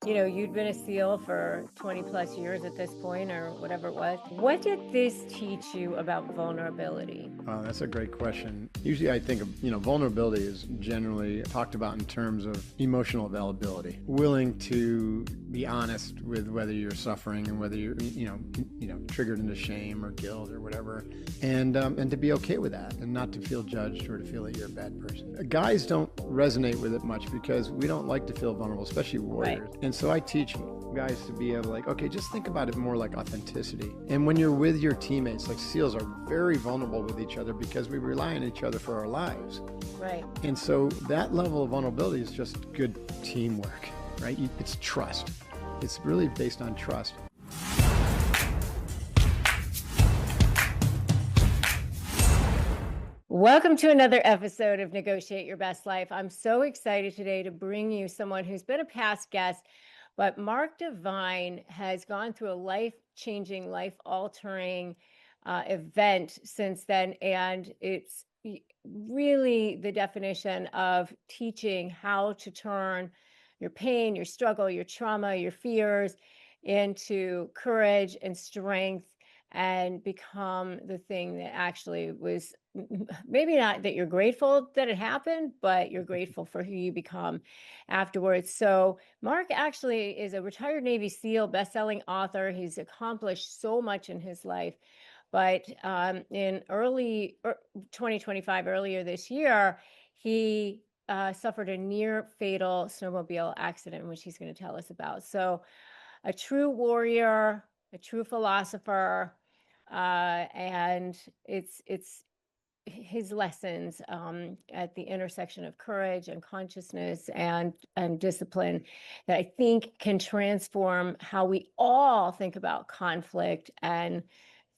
You'd been a SEAL for 20 plus years at this point or whatever it was. What did this teach you about vulnerability? That's a great question. Usually I think of, vulnerability is generally talked about in terms of emotional availability, willing to be honest with whether you're suffering and whether you're, triggered into shame or guilt or whatever, and to be okay with that and not to feel judged or to feel that you're a bad person. Guys don't resonate with it much because we don't like to feel vulnerable, especially warriors. Right. And so I teach guys to be able to just think about it more like authenticity. And when you're with your teammates, like SEALs are very vulnerable with each other because we rely on each other for our lives. Right. And so that level of vulnerability is just good teamwork, right? It's trust. It's really based on trust. Welcome to another episode of Negotiate Your Best Life. I'm so excited today to bring you someone who's been a past guest, but Mark Divine has gone through a life-changing, life-altering event since then, and it's really the definition of teaching how to turn your pain, your struggle, your trauma, your fears into courage and strength and become the thing that actually was maybe not that you're grateful that it happened, but you're grateful for who you become afterwards. So Mark actually is a retired Navy SEAL, best-selling author. He's accomplished so much in his life. But in early 2025, earlier this year, he suffered a near fatal snowmobile accident, which he's going to tell us about. So a true warrior, a true philosopher, and it's his lessons at the intersection of courage and consciousness and discipline that I think can transform how we all think about conflict and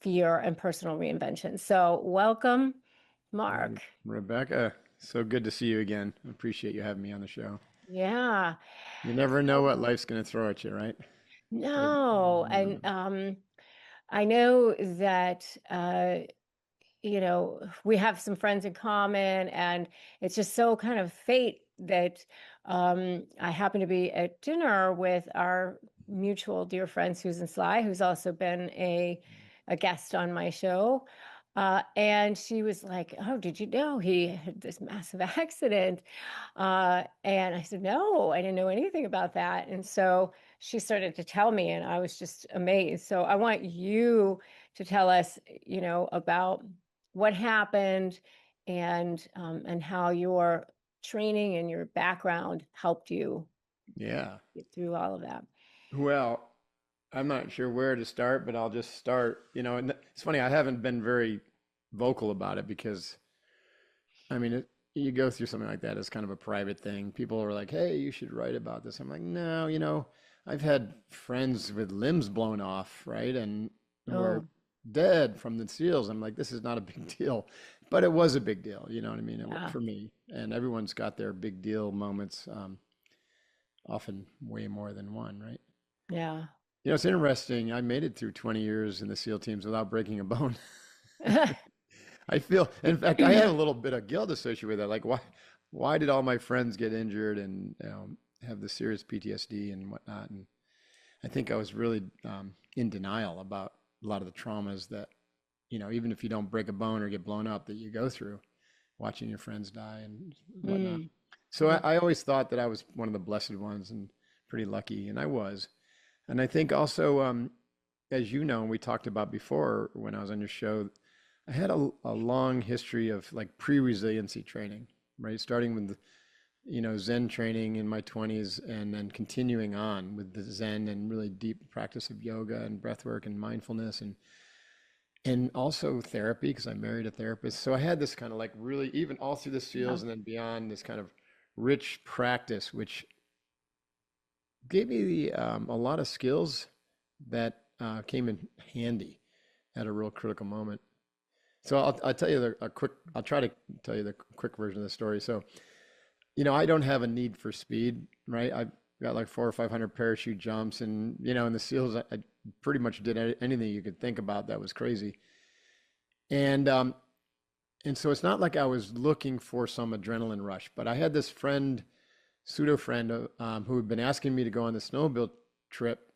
fear and personal reinvention. So welcome, Mark. Rebecca, so good to see you again. I appreciate you having me on the show. Yeah. You never know what life's going to throw at you, right? No. And I know that we have some friends in common, and it's just so kind of fate that I happen to be at dinner with our mutual dear friend, Susan Sly, who's also been a guest on my show. And she was like, "Oh, did you know he had this massive accident?" And I said, "No, I didn't know anything about that." And so she started to tell me, and I was just amazed. So I want you to tell us, about what happened and how your training and your background helped you get through all of that. Well, I'm not sure where to start, but I'll just start. And it's funny, I haven't been very vocal about it because, you go through something like that as kind of a private thing. People are like, "Hey, you should write about this." I'm like, "No, I've had friends with limbs blown off, right? And who are dead from the SEALs." I'm like, this is not a big deal, but it was a big deal. You know what I mean? For me, and everyone's got their big deal moments, often way more than one, right? Yeah. It's interesting. I made it through 20 years in the SEAL teams without breaking a bone. I feel, in fact, I had a little bit of guilt associated with that. Like, why did all my friends get injured and have the serious PTSD and whatnot? And I think I was really in denial about a lot of the traumas that, even if you don't break a bone or get blown up, that you go through watching your friends die and whatnot. So I always thought that I was one of the blessed ones and pretty lucky, and I was. And I think also, as you know, and we talked about before when I was on your show, I had a long history of like pre-resiliency training, right? Starting with Zen training in my 20s and then continuing on with the Zen and really deep practice of yoga and breath work and mindfulness and also therapy because I married a therapist. So I had this kind of like really, even all through the SEALs and then beyond, this kind of rich practice, which gave me a lot of skills that came in handy at a real critical moment. So I'll tell you I'll try to tell you the quick version of the story. So, I don't have a need for speed, right? I've got like 400 or 500 parachute jumps and, in the SEALs, I pretty much did anything you could think about that was crazy. And so it's not like I was looking for some adrenaline rush, but I had this friend pseudo friend who had been asking me to go on the snowmobile trip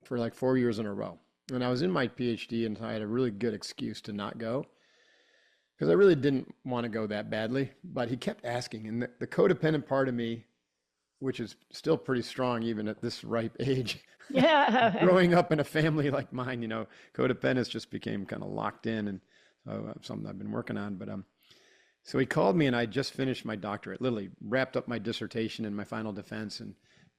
for like 4 years in a row. And I was in my PhD, and I had a really good excuse to not go because I really didn't want to go that badly. But he kept asking, and the codependent part of me, which is still pretty strong even at this ripe age, Yeah. growing up in a family like mine, codependence just became kind of locked in, and so something I've been working on. But so he called me, and I just finished my doctorate, literally wrapped up my dissertation and my final defense, and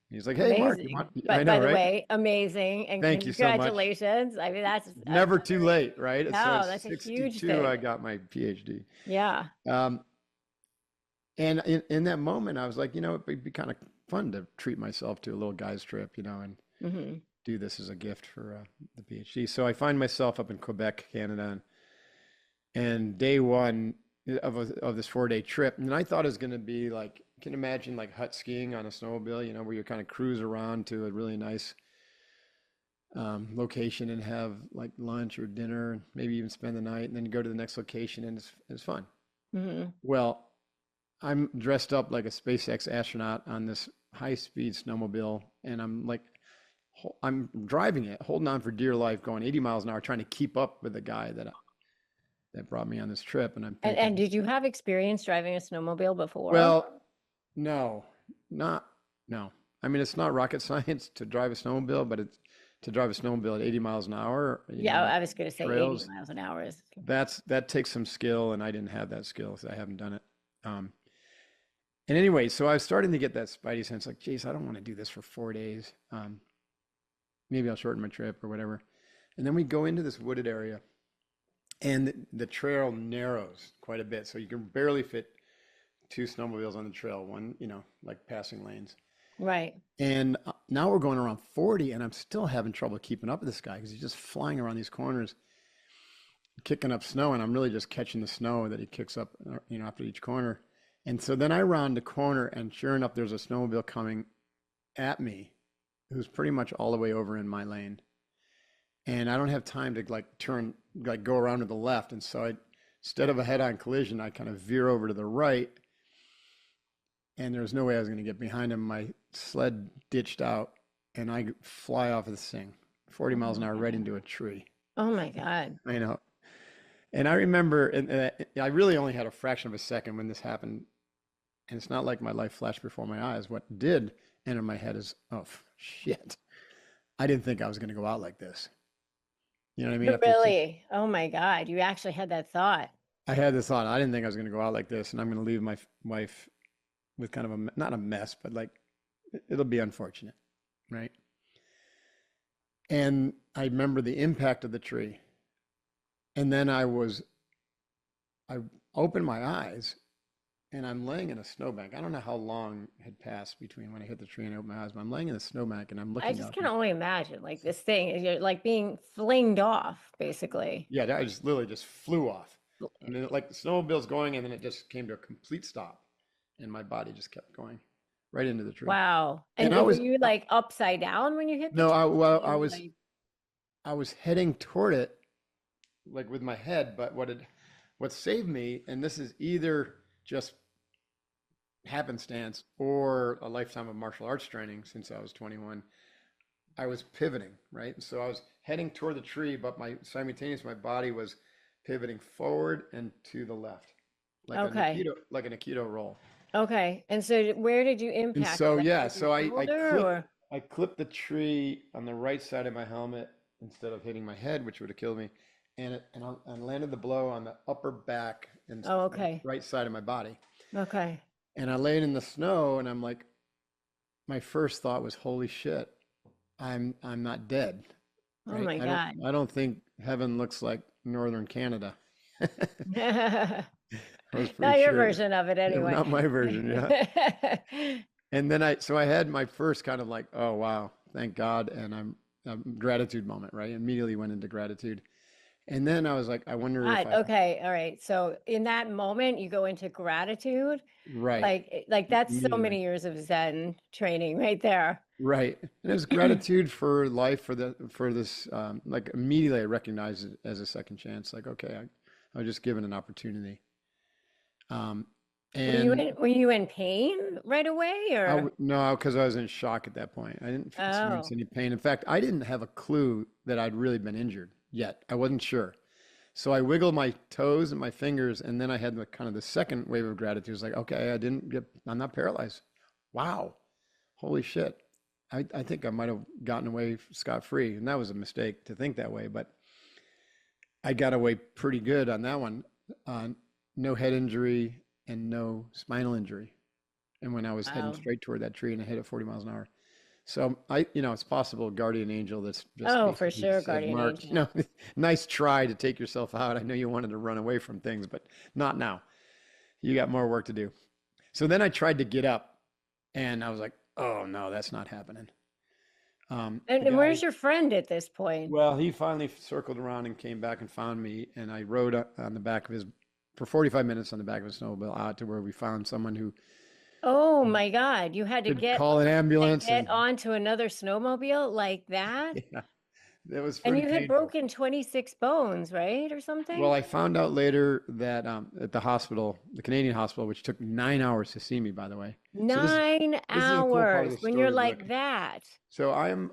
he's like, "Hey, Mark, you Amazing. want?" I But know, by the right? way, amazing and Thank you so much. congratulations. I mean, that's Never too very, late, right? So no, at that's a huge 62, thing. I got my PhD. Yeah. Um, and in that moment, I was like, it'd be kind of fun to treat myself to a little guy's trip, and Hmm. do this as a gift for the PhD. So I find myself up in Quebec, Canada, and day one of this 4-day trip, and I thought it was going to be like, you can imagine like hut skiing on a snowmobile, where you kind of cruise around to a really nice location and have like lunch or dinner, and maybe even spend the night, and then you go to the next location, and it's fun. Hmm. Well, I'm dressed up like a SpaceX astronaut on this high-speed snowmobile, and I'm driving it, holding on for dear life, going 80 miles an hour, trying to keep up with the guy that brought me on this trip. And I'm And thinking, did you have experience driving a snowmobile before? well, no, not no. I mean, it's not rocket science to drive a snowmobile, but it's to drive a snowmobile at 80 miles an hour, Yeah, on I was going to say 80 trails. miles an hour is. That takes some skill, and I didn't have that skill, so I haven't done it. Um, and anyway, so I was starting to get that spidey sense, like, geez, I don't want to do this for 4 days. Maybe I'll shorten my trip or whatever. And then we go into this wooded area, and the trail narrows quite a bit, so you can barely fit two snowmobiles on the trail, one, like passing lanes. Right. And now we're going around 40, and I'm still having trouble keeping up with this guy because he's just flying around these corners, kicking up snow, and I'm really just catching the snow that he kicks up, after each corner. And so then I round the corner, and sure enough, there's a snowmobile coming at me who's pretty much all the way over in my lane. And I don't have time to like turn, like go around to the left. And so instead of a head-on collision, I kind of veer over to the right, and there's no way I was going to get behind him. My sled ditched out, and I fly off of this thing, 40 Oh miles an my hour, right God. into a tree. Oh my God. I know. And I remember, and I really only had a fraction of a second when this happened. And it's not like my life flashed before my eyes. What did enter my head is, oh, shit. I didn't think I was going to go out like this. You know what I mean? Really? Oh my God. You actually had that thought. I had this thought, I didn't think I was going to go out like this, and I'm going to leave my wife with kind of not a mess, but like it'll be unfortunate, right? And I remember the impact of the tree. And then I opened my eyes, and I'm laying in a snowbank. I don't know how long had passed between when I hit the tree and I opened my eyes, but I'm laying in a snowbank, and I'm I looking just up. can only imagine like this thing, you're like being flinged off, basically. Yeah, I just literally just flew off. And then like the snowmobile's going, and then it just came to a complete stop, and my body just kept going right into the tree. Wow. And And were you like upside down when you hit the no, tree? well, You were like, I was heading toward it, like with my head, but what saved me, and this is either just happenstance or a lifetime of martial arts training since I was 21, I was pivoting, right? And so I was heading toward the tree, but my body was pivoting forward and to the left, okay. like an Aikido roll. Okay. And so where did you And impact it? so Like yeah, with your so shoulder or? I clipped the tree on the right side of my helmet instead of hitting my head, which would have killed me, I landed the blow on the upper back and Oh, okay. right side of my body. Okay. And I laid in the snow, and I'm like, my first thought was, holy shit, I'm not dead, Oh right? my God. I don't think heaven looks like northern Canada. I was pretty Not your sure. version of it Yeah, anyway. not my version, yeah. And then so I had my first kind of like, oh wow, thank God, and I'm a gratitude moment, right? Immediately went into gratitude. And then I was like, I wonder if God, I okay, all right. So in that moment, you go into gratitude. right, Like that's so immediately. many years of Zen training right there. Right. And it was gratitude for life, for this, like immediately I recognized it as a second chance. Like, okay, I was just given an opportunity. Um, And were you in pain right away or? no, because I was in shock at that point. I didn't experience Oh, any pain. In fact, I didn't have a clue that I'd really been injured yet. I wasn't sure. So I wiggled my toes and my fingers, and then I had the kind of the second wave of gratitude. It's like, okay, I'm not paralyzed. Wow. Holy shit. I think I might have gotten away scot-free. And that was a mistake to think that way, but I got away pretty good on that one. No head injury and no spinal injury. And when I was heading wow. straight toward that tree and I hit it 40 miles an hour. So it's possible guardian angel that's just Oh, for basically sure, said, guardian Mark, angel. nice try to take yourself out. I know you wanted to run away from things, but not now. You got more work to do. So then I tried to get up and I was like, oh no, that's not happening. The And guy, where's your friend at this point? well, he finally circled around and came back and found me. And I rode on the back of his, for 45 minutes on the back of his snowmobile out to where we found someone who Oh my God, you had to could call an ambulance. get And onto another snowmobile like that? yeah, it was And pretty you had painful. broken 26 bones, right? Or Well, something? I found out later that at the hospital, the Canadian hospital, which took 9 hours to see me, by the way. So Nine this is a cool part of hours the when you're story, like Brooke. that. So I'm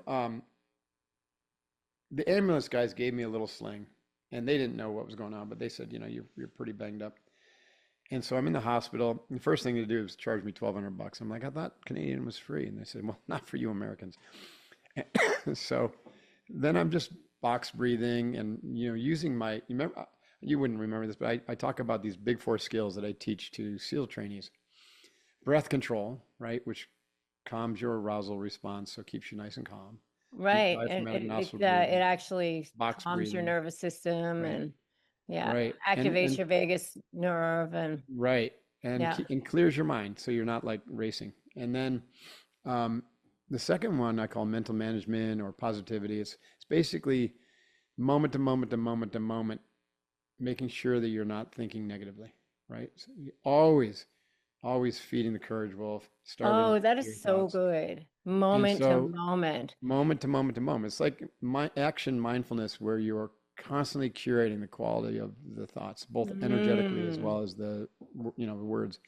the ambulance guys gave me a little sling, and they didn't know what was going on, but they said, you're pretty banged up. And so I'm in the hospital. The first thing to do is charge me $1,200. I'm like, I thought Canadian was free, and they said, well, not for you Americans. So then I'm just box breathing and using my you remember you wouldn't remember this, but I talk about these big four skills that I teach to SEAL trainees. Breath control, right, which calms your arousal response, so it keeps you nice and calm. Deep Right. And diaphragmatic nostril it breathing, actually box calms your breathing, nervous system right, and yeah, right, activates your vagus nerve and right, yeah. and clears your mind, so you're not like racing. And then um, the second one I call mental management or positivity. It's basically moment to moment to moment to moment, making sure that you're not thinking negatively, right? So you always feeding the courage wolf, starving Oh, that your is so thoughts. good. And Moment to so moment. moment to moment to moment, it's like my action mindfulness where you are constantly curating the quality of the thoughts, both energetically as Mm. well as the words.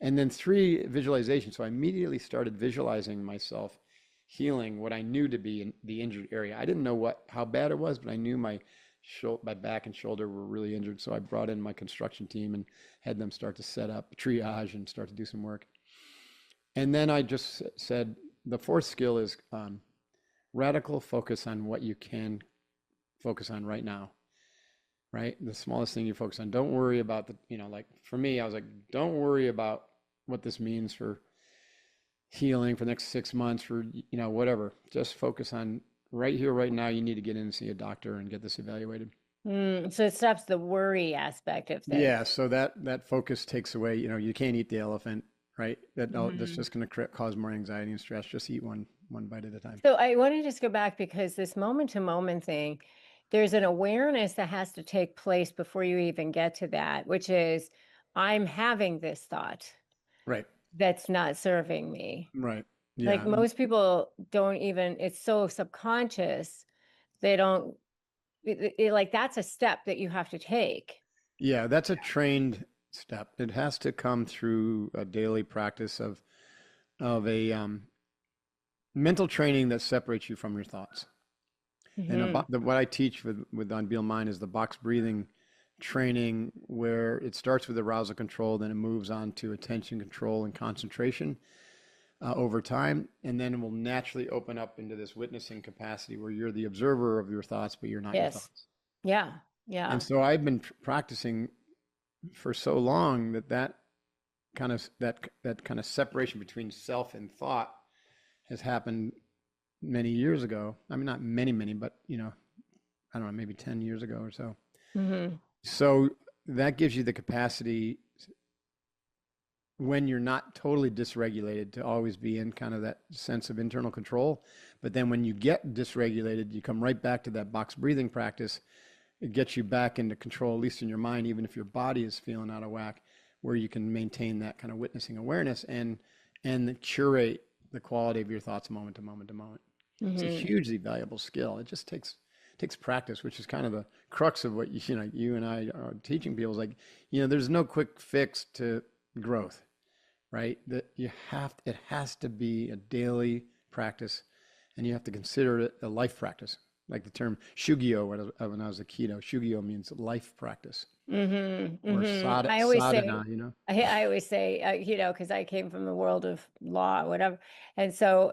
And then three, visualization. So I immediately started visualizing myself healing what I knew to be in the injured area. I didn't know how bad it was, but I knew my back and shoulder were really injured. So I brought in my construction team and had them start to set up triage and start to do some work. And then I just said the fourth skill is radical focus on what you can focus on right now, right? The smallest thing you focus on. Don't worry about like for me, I was like, don't worry about what this means for healing for the next 6 months, for whatever. Just focus on right here, right now. You need to get in and see a doctor and get this evaluated. So it stops the worry aspect of things. Yeah, so that focus takes away, you can't eat the elephant, right? That's Mhm. just going to cause more anxiety and stress. Just eat one bite at a time. So I want to just go back because this moment to moment thing, there's an awareness that has to take place before you even get to that, which is I'm having this thought Right. that's not serving me. Right. Like Yeah. most people don't even, it's so subconscious, they don't, like that's a step that you have to take. Yeah, that's a trained step. It has to come through a daily practice of a mental training that separates you from your thoughts. And Hmm. what I teach with Unbeal Mind is the box breathing training, where it starts with arousal control, then it moves on to attention control and concentration over time, and then it will naturally open up into this witnessing capacity where you're the observer of your thoughts, but you're not your Yes. thoughts. Yeah. And Yeah. so I've been practicing for so long that kind of separation between self and thought has happened many years ago. I mean, not many, but I don't know, maybe 10 years ago or so. Hmm. So that gives you the capacity when you're not totally dysregulated to always be in kind of that sense of internal control. But then when you get dysregulated, you come right back to that box breathing practice. It gets you back into control, at least in your mind, even if your body is feeling out of whack, where you can maintain that kind of witnessing awareness and curate the quality of your thoughts moment to moment to moment. It's a Hmm. hugely valuable skill. It just takes practice, which is kind of the crux of what you and I are teaching people. Is like, there's no quick fix to growth, right? That it has to be a daily practice, and you have to consider it a life practice. Like the term shugyo, when I was a keto, shugyo means life practice, or I always say, sadhana, you know? I always say, because I came from the world of law, whatever, and so,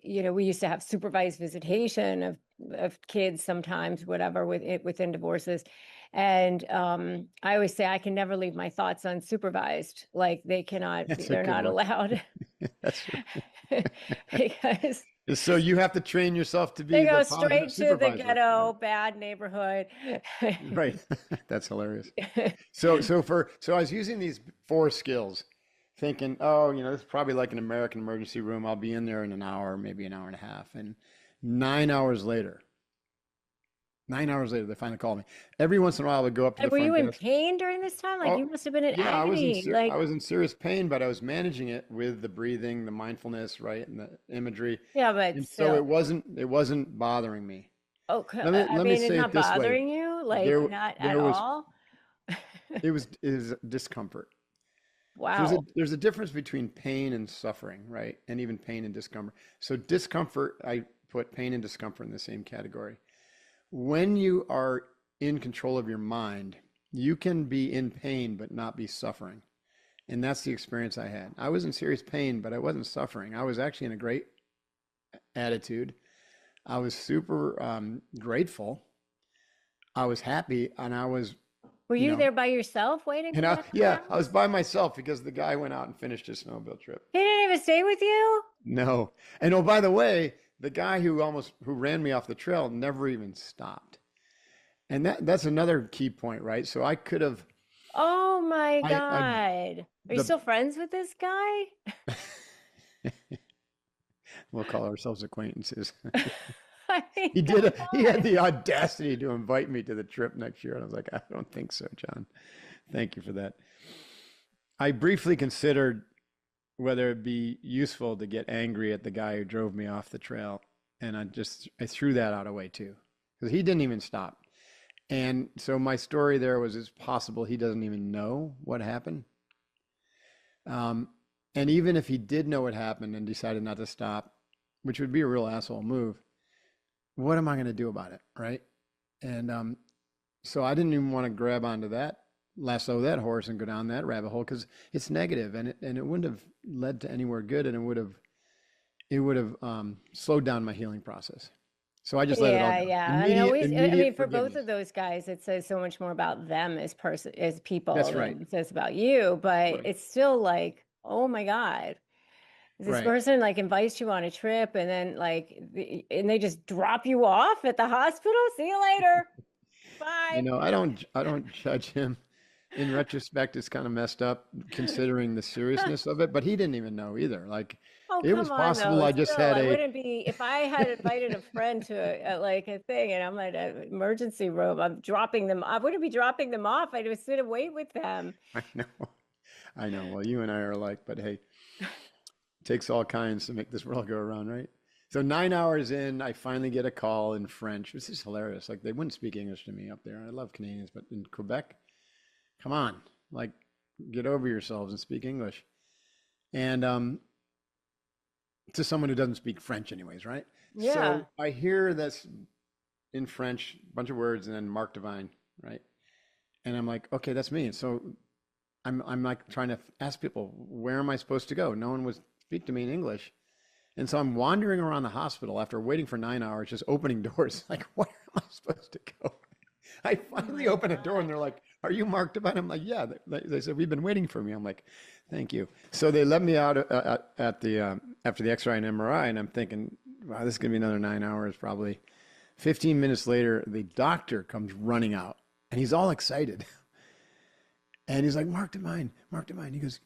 we used to have supervised visitation of kids sometimes, whatever, within divorces, and I always say I can never leave my thoughts unsupervised, like That's a they're good not one. allowed, That's because so you have to train yourself to they be the go positive straight to the supervisor, right? ghetto, bad neighborhood. Right. That's hilarious. So I was using these four skills, thinking, oh, this is probably like an American emergency room. I'll be in there in an hour, maybe an hour and a half. And 9 hours later, 9 hours later, they finally called me. Every once in a while, I would go up to And the were you front in desk. pain during this time? Like Oh, you must have been in yeah, agony. I Like, was in serious pain, but I was managing it with the breathing, the mindfulness, right, and the imagery. yeah, but And so still. it wasn't bothering me. Okay. Let I me mean, it's say it not this way. bothering you, like There not at there was all. it was discomfort. Wow. There's a difference between pain and suffering, right? And even pain and discomfort. So discomfort, I put pain and discomfort in the same category. When you are in control of your mind, you can be in pain but not be suffering. And that's the experience I had. I was in serious pain, but I wasn't suffering. I was actually in a great attitude. I was super grateful. I was happy, and I was, Were you you know, there by yourself waiting for that yeah, 9 I was hours? by myself because the guy went out and finished his snowmobile trip. He didn't even stay with you? No. And oh, by the way, the guy who ran me off the trail never even stopped. And that's another key point, right? So I could have Oh my I God. Are you the still friends with this guy? we'll call ourselves acquaintances. I mean, come He had on. the audacity to invite me to the trip next year, and I was like, I don't think so, John. Thank you for that. I briefly considered whether it'd be useful to get angry at the guy who drove me off the trail, and I threw that out of the way too, because he didn't even stop. And so my story there was, it's possible he doesn't even know what happened. Um, and even if he did know what happened and decided not to stop, which would be a real asshole move, what am I going to do about it, right? And so I didn't even want to grab onto that, lasso that horse and go down that rabbit hole because it's negative, and it wouldn't have led to anywhere good, and it would have slowed down my healing process. So I just let it all Yeah, go. yeah. I mean, always, I mean, Immediate for both forgiveness. of those guys, it says so much more about them as people That's right. than it says about you, but Right. it's still like, oh my God, this Right. person like invites you on a trip and then and they just drop you off at the hospital. See you later. Bye. I don't judge him. In retrospect, it's kind of messed up considering the seriousness of it, but he didn't even know either. Like Oh, it was come on, possible though. I just Still, had I a wouldn't be if I had invited a friend to like a thing and I'm at an emergency room. I'm dropping them. I wouldn't be dropping them off. I'd just sit and wait with them. I know. I know. Well, you and I are alike, but hey, it takes all kinds to make this world go around, right? So 9 hours in, I finally get a call in French. This is hilarious. Like they wouldn't speak English to me up there. I love Canadians, but in Quebec, come on, like get over yourselves and speak English. And to someone who doesn't speak French, anyways, right? Yeah. So I hear this in French, a bunch of words, and then Mark Divine, right? And I'm like, okay, that's me. And so I'm like trying to ask people, where am I supposed to go? No one would speak to me in English. And so I'm wandering around the hospital after waiting for 9 hours, just opening doors. Like, where am I supposed to go? I Oh finally my open a door and God. they're like, are you Mark Divine? I'm like, yeah. They said, we've been waiting for me. I'm like, thank you. So they let me out at the after the X-ray and MRI, and I'm thinking, wow, this is gonna be another 9 hours probably. 15 minutes later, the doctor comes running out, and he's all excited, and he's like, Mark Divine, Mark Divine. He goes,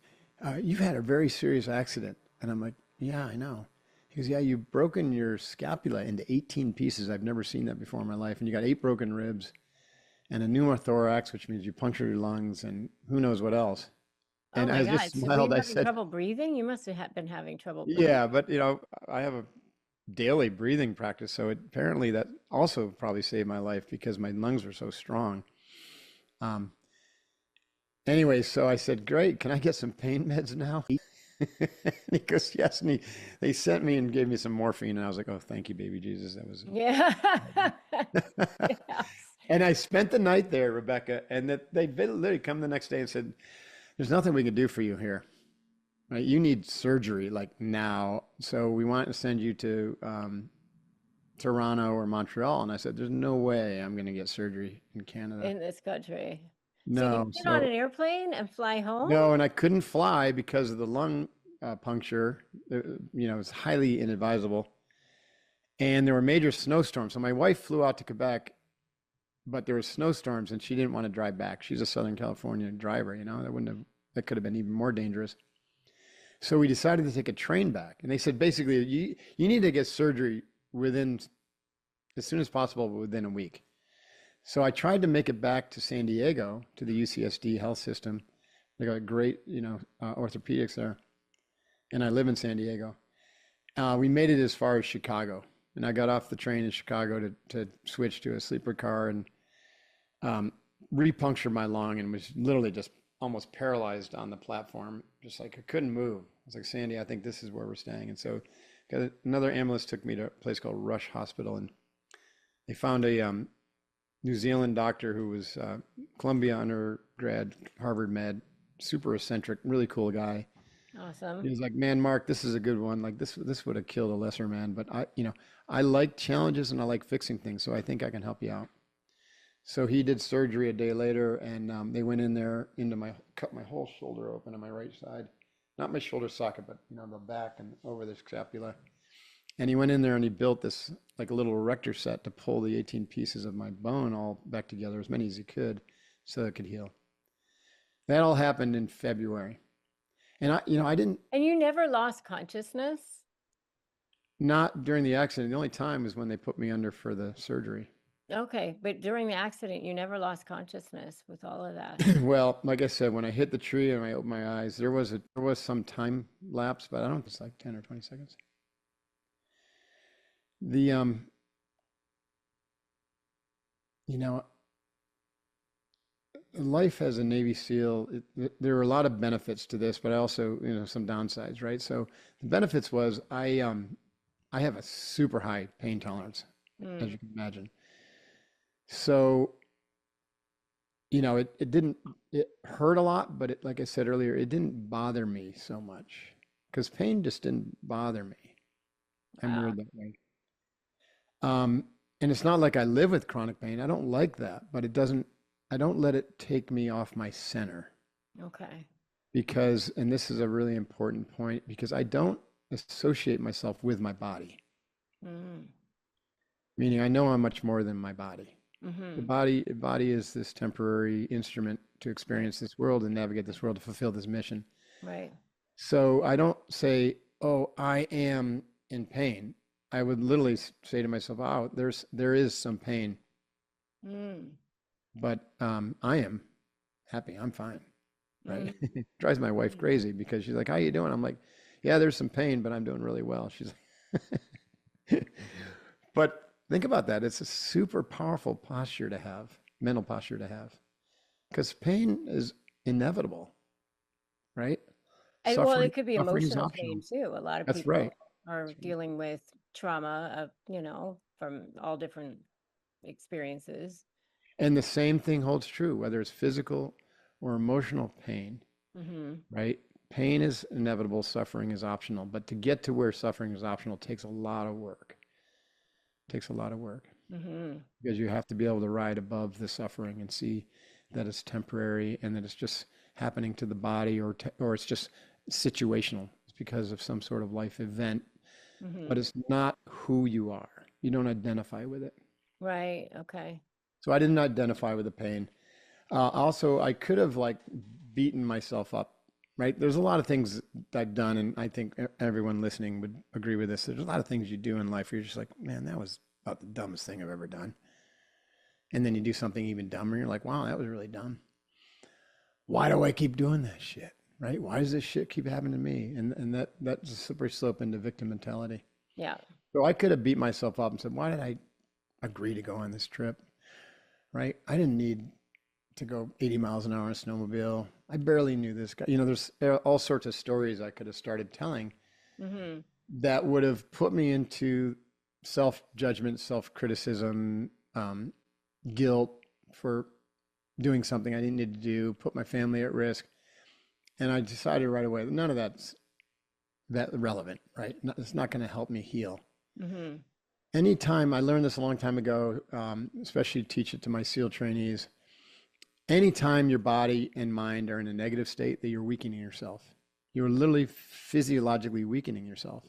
you've had a very serious accident, and I'm like, yeah, I know. He goes, yeah, you've broken your scapula into 18 pieces. I've never seen that before in my life, and you got 8 broken ribs and a pneumothorax, which means you puncture your lungs and who knows what else. Oh And my I just God. So were smiled. you I having said, trouble breathing? You must have been having trouble breathing. yeah, but I have a daily breathing practice. So apparently that also probably saved my life because my lungs were so strong. Um, Anyway, so I said, great, can I get some pain meds now? And he goes, yes. And they sent me and gave me some morphine. And I was like, oh, thank you, baby Jesus. That was Yeah. it. Yes. And I spent the night there, Rebecca, and that they literally come the next day and said, there's nothing we can do for you here. Right? You need surgery like now. So we want to send you to Toronto or Montreal. And I said, there's no way I'm going to get surgery in Canada. In this country. So you No. get on So an airplane and fly home? no, and I couldn't fly because of the lung puncture. It's highly inadvisable. And there were major snowstorms. So my wife flew out to Quebec, but there were snowstorms and she didn't want to drive back. She's a Southern California driver, that could have been even more dangerous. So we decided to take a train back. And they said, basically, you need to get surgery as soon as possible, within a week. So I tried to make it back to San Diego, to the UCSD health system. They got great, orthopedics there. And I live in San Diego. We made it as far as Chicago. And I got off the train in Chicago to switch to a sleeper car and repunctured my lung and was literally just almost paralyzed on the platform. Just like I couldn't move. I was like, Sandy, I think this is where we're staying. And so another ambulance took me to a place called Rush Hospital. And they found a New Zealand doctor who was Columbia undergrad, Harvard med, super eccentric, really cool guy. Awesome. He was like, man, Mark, this is a good one. Like this would have killed a lesser man, but I like challenges and I like fixing things. So I think I can help you out. So he did surgery a day later and they went in there cut my whole shoulder open on my right side, not my shoulder socket, but the back and over the scapula. And he went in there and he built this like a little erector set to pull the 18 pieces of my bone all back together, as many as he could, so it could heal. That all happened in February. And I didn't. And you never lost consciousness? Not during the accident. The only time was when they put me under for the surgery. Okay, but during the accident, you never lost consciousness with all of that. Well, like I said, when I hit the tree and I opened my eyes, there was some time lapse, but I don't know if it's like 10 or 20 seconds. The life as a Navy SEAL, there are a lot of benefits to this, but also some downsides, right? So the benefits was I have a super high pain tolerance, as you can imagine. So it hurt a lot, but like I said earlier, it didn't bother me so much because pain just didn't bother me. I'm weird that way. And it's not like I live with chronic pain. I don't like that, but I don't let it take me off my center. Okay. And this is a really important point, because I don't associate myself with my body. Meaning I know I'm much more than my body. The body is this temporary instrument to experience this world and navigate this world to fulfill this mission. Right. So I don't say, oh, I am in pain. I would literally say to myself, oh, there is some pain, but I am happy. I'm fine, right? Drives my wife crazy because she's like, how you doing? I'm like, yeah, there's some pain, but I'm doing really well. She's like, but think about that. It's a super powerful posture to have, mental posture to have, because pain is inevitable, right? Well, it could be suffering is emotional optional. pain too. A lot of That's people right. are dealing with trauma from all different experiences. And the same thing holds true, whether it's physical or emotional pain, right? Pain is inevitable, suffering is optional. But to get to where suffering is optional takes a lot of work. Because you have to be able to ride above the suffering and see that it's temporary and that it's just happening to the body, or it's just situational. It's because of some sort of life event, but it's not who you are. You don't identify with it. Right. Okay. So I didn't identify with the pain. Also, I could have beaten myself up, right? There's a lot of things I've done, and I think everyone listening would agree with this. There's a lot of things you do in life where you're just like, man, that was about the dumbest thing I've ever done. And then you do something even dumber, and you're like, wow, that was really dumb. Why do I keep doing that shit, right? Why does this shit keep happening to me? And that's a slippery slope into victim mentality. Yeah. So I could have beat myself up and said, why did I agree to go on this trip, right? I didn't need to go 80 miles an hour in a snowmobile. I barely knew this guy. There's all sorts of stories I could have started telling Hmm. that would have put me into self-judgment, self-criticism, guilt for doing something I didn't need to do, put my family at risk. And I decided right away that none of that's that relevant, right? It's not going to help me heal. Hmm. Anytime I learned this a long time ago, especially teach it to my SEAL trainees, anytime your body and mind are in a negative state, that you're weakening yourself. You're literally physiologically weakening yourself.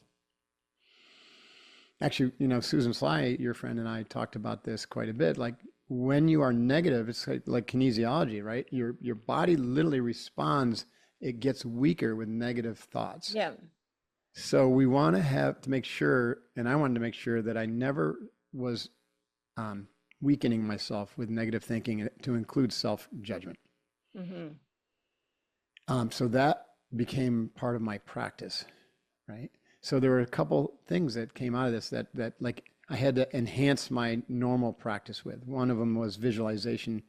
Actually, Susan Sly, your friend, and I talked about this quite a bit. Like when you are negative, it's like kinesiology, right? Your body literally responds. It gets weaker with negative thoughts. Yeah. So we want to have to make sure, and I wanted to make sure that I never was um, weakening myself with negative thinking to include self-judgment. Hmm. So that became part of my practice, right? So there were a couple things that came out of this that like I had to enhance my normal practice with. One of them was visualization.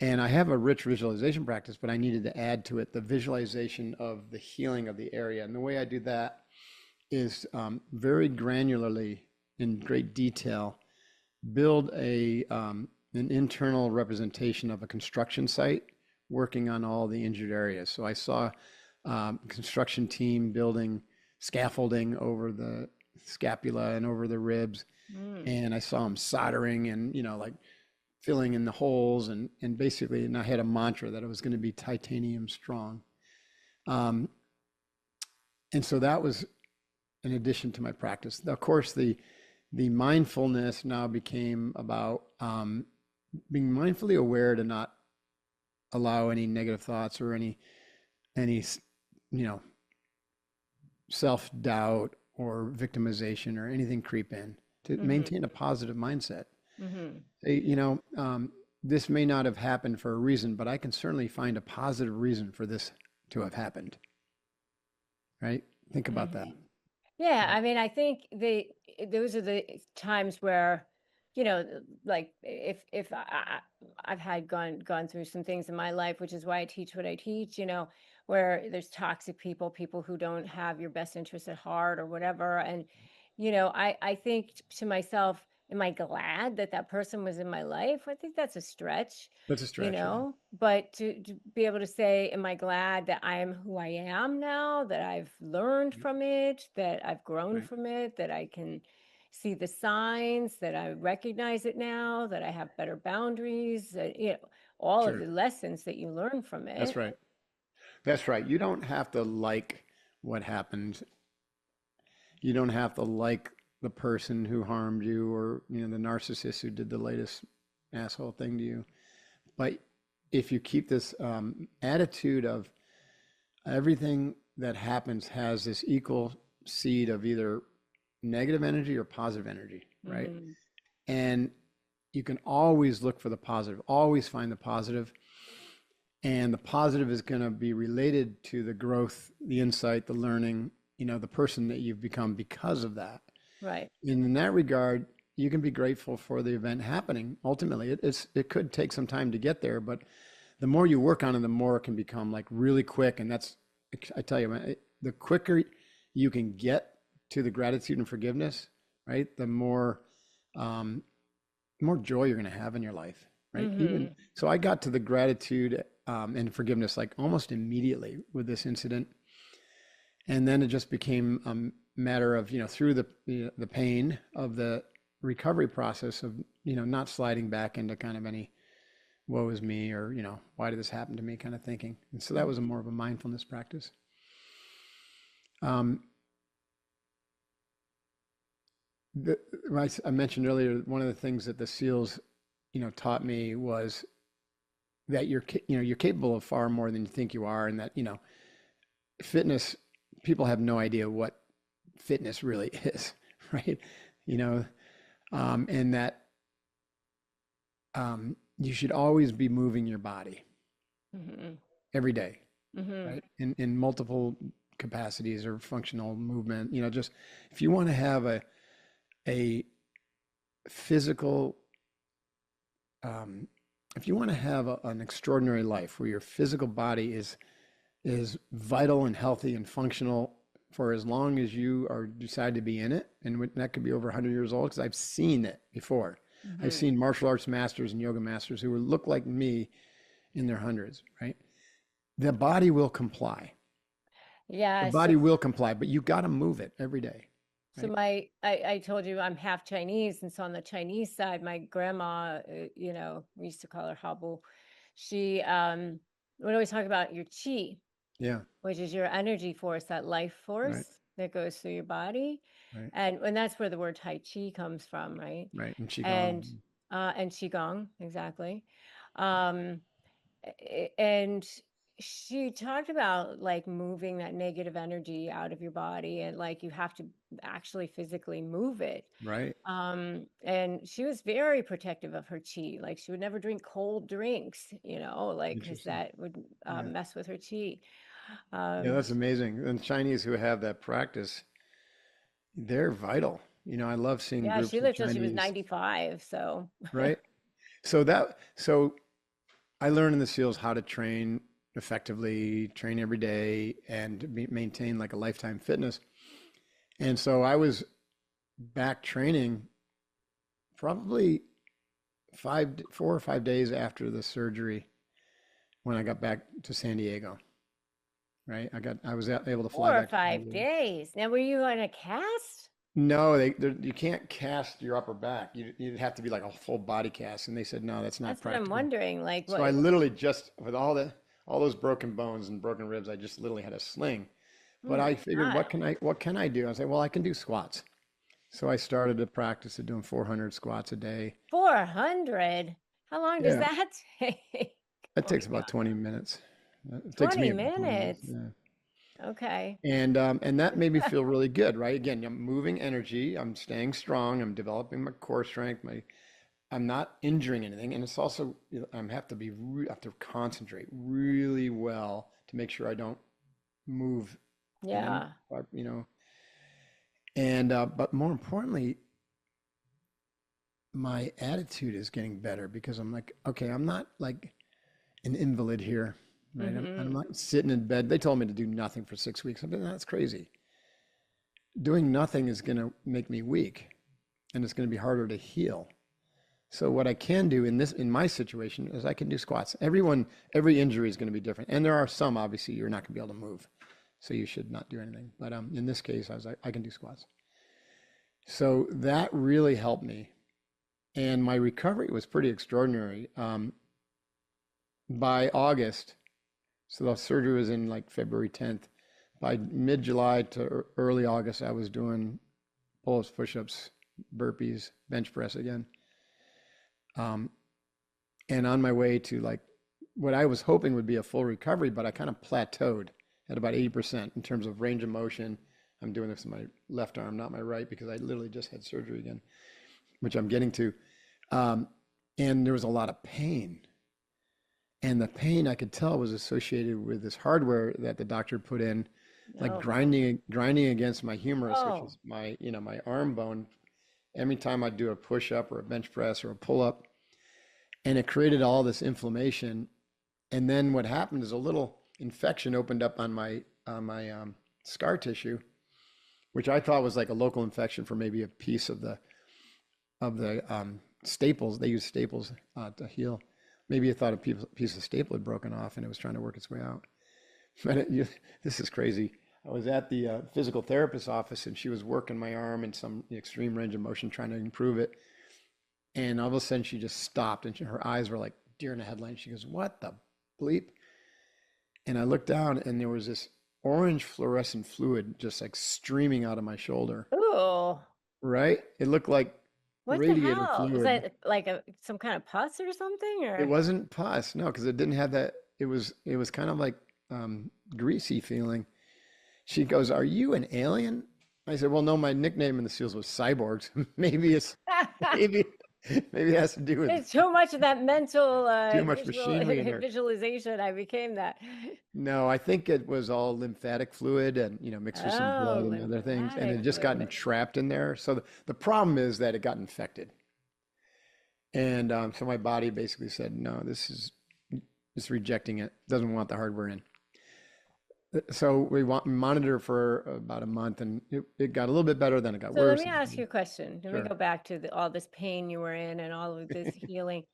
And I have a rich visualization practice, but I needed to add to it the visualization of the healing of the area. And the way I do that is very granularly, in great detail, build an internal representation of a construction site working on all the injured areas. So I saw a construction team building scaffolding over the scapula and over the ribs. Mm. And I saw them soldering and, like filling in the holes and basically, and I had a mantra that it was going to be titanium strong. Um, and so that was in addition to my practice. Of course, the mindfulness now became about being mindfully aware to not allow any negative thoughts or any self-doubt or victimization or anything creep in, to Hmm. maintain a positive mindset. Hmm. This may not have happened for a reason, but I can certainly find a positive reason for this to have happened, right? Think about that. Hmm. Yeah, Right. I mean, I think those are the times where, like if I've had gone through some things in my life, which is why I teach what I teach, where there's toxic people, people who don't have your best interest at heart or whatever. And, I think to myself, am I glad that that person was in my life? I think that's a stretch, That's a stretch, yeah. but to be able to say, am I glad that I am who I am now, that I've learned Yep. from it, that I've grown Right. from it, that I can see the signs, that I recognize it now, that I have better boundaries, all of Sure. the lessons that you learn from That's it. right. That's right. You don't have to like what happened. You don't have to like the person who harmed you or, the narcissist who did the latest asshole thing to you. But if you keep this attitude of everything that happens has this equal seed of either negative energy or positive energy, right? Hmm. And you can always look for the positive, always find the positive. And the positive is going to be related to the growth, the insight, the learning, the person that you've become because of that. Right. And in that regard, you can be grateful for the event happening. Ultimately, it could take some time to get there, but the more you work on it, the more it can become like really quick. And that's, I tell you, man, the quicker you can get to the gratitude and forgiveness, right? The um, more joy you're going to have in your life, right? Even Hmm. so, I got to the gratitude and forgiveness like almost immediately with this incident, and then it just became a matter of through the pain of the recovery process of not sliding back into kind of any woe is me or why did this happen to me kind of thinking. And so that was more of a mindfulness practice. Um, the, I mentioned earlier, one of the things that the SEALs taught me was that you're capable of far more than you think you are, and that fitness, people have no idea what fitness really is, right? you know and that you should always be moving your body Hmm. every day, Hmm. right? In multiple capacities or functional movement. Just if you want to have a physical um, if you want to have an extraordinary life where your physical body is vital and healthy and functional for as long as you are decide to be in it, and that could be over 100 years old, because I've seen it before. I've Hmm. seen martial arts masters and yoga masters who look like me in their hundreds, right? The body will comply. The Yeah. body will comply, but you got to move it every day, So right? I told you I'm half Chinese, and so on the Chinese side, my grandma, we used to call her Habu. She would always talk about your chi, Yeah, which is your energy force, that life right, force that goes through your body, right, and that's where the word Tai Chi comes from, right? right. And And qigong, and Qigong, exactly. Um, and she talked about like moving that negative energy out of your body, and like you have to actually physically move it. right? And she was very protective of her chi. Like she would never drink cold drinks, like because Interesting. that would Yeah, mess with her chi. yeah, um that's amazing. And Chinese who have that practice, they're vital. I love seeing yeah, she groups of lived till she was Chinese, 95, so right? So I learned in the SEALs how to train effectively, train every day, and maintain like a lifetime fitness. And so I was back training probably 4 or 5 days after the surgery when I got back to San Diego. Right, I was able to fly four or back to San five Diego. days. Now, were you on a cast? No, you can't cast your upper back. You'd have to be like a full body cast, and they said no, that's not That's what I'm practical. wondering. Like, So I what? literally just with all those broken bones and broken ribs, I just literally had a sling. Oh But my I figured, God, what can I do? I said, well, I can do squats. So I started to practice at doing 400 squats a day. 400? How long does Yeah, that take? that Oh my takes God, about 20 minutes. It takes 20 me about 20 minutes. minutes. Yeah. Okay. And that made me feel really good, right? Again, I'm moving energy, I'm staying strong, I'm developing my core strength, I'm not injuring anything, and it's also I have to concentrate really well to make sure I don't move and Yeah. you know and but more importantly, my attitude is getting better because I'm like, okay, I'm not like an invalid here, right? I'm Hmm. not sitting in bed. They told me to do nothing for 6 weeks. I'm like, that's crazy. Doing nothing is going to make me weak, and it's going to be harder to heal. So what I can do in my situation is I can do squats. Every injury is going to be different, and there are some obviously you're not going to be able to move, so you should not do anything. But in this case, I was like, I can do squats. So that really helped me, and my recovery was pretty extraordinary. By August, so the surgery was in like February 10th. By mid-July to early August, I was doing pull-ups, push-ups, burpees, bench press again. Um, and on my way to like what I was hoping would be a full recovery, but I kind of plateaued at about 80% in terms of range of motion. I'm doing this with my left arm, not my right, because I literally just had surgery again, which I'm getting to. Um, and there was a lot of pain. And the pain I could tell was associated with this hardware that the doctor put in, like Oh my. grinding against my humerus, which Oh, is my arm bone. Every time I do a push up or a bench press or a pull up, and it created all this inflammation. And then what happened is a little infection opened up on my scar tissue, which I thought was like a local infection for maybe a piece of the staples. They use staples to heal. Maybe I thought a piece of staple had broken off and it was trying to work its way out. But this is crazy. I was at the physical therapist's office and she was working my arm in some extreme range of motion, trying to improve it. And all of a sudden she just stopped and her eyes were like deer in the headlights. She goes, "What the bleep?" And I looked down and there was this orange fluorescent fluid just like streaming out of my shoulder, ooh. right? It looked like What the radiator hell? Is fluid. that like some kind of pus or something? It Or wasn't pus, no, because it didn't have that. It was kind of like greasy feeling. She goes, "Are you an alien?" I said, "Well, no, my nickname in the SEALs was cyborgs. Maybe maybe it has to do with it's too much of that mental too much visual machinery in there." visualization. I became that. No, I think it was all lymphatic fluid and mixed with some blood Oh, and other things, and it lymphatic just gotten fluid. trapped in there. So the problem is that it got infected. And so my body basically said, no, this is it's rejecting it, doesn't want the hardware in. So we monitor for about a month, and it got a little bit better, then it got So let worse. me ask you a question. Let me Sure. go back to all this pain you were in and all of this healing.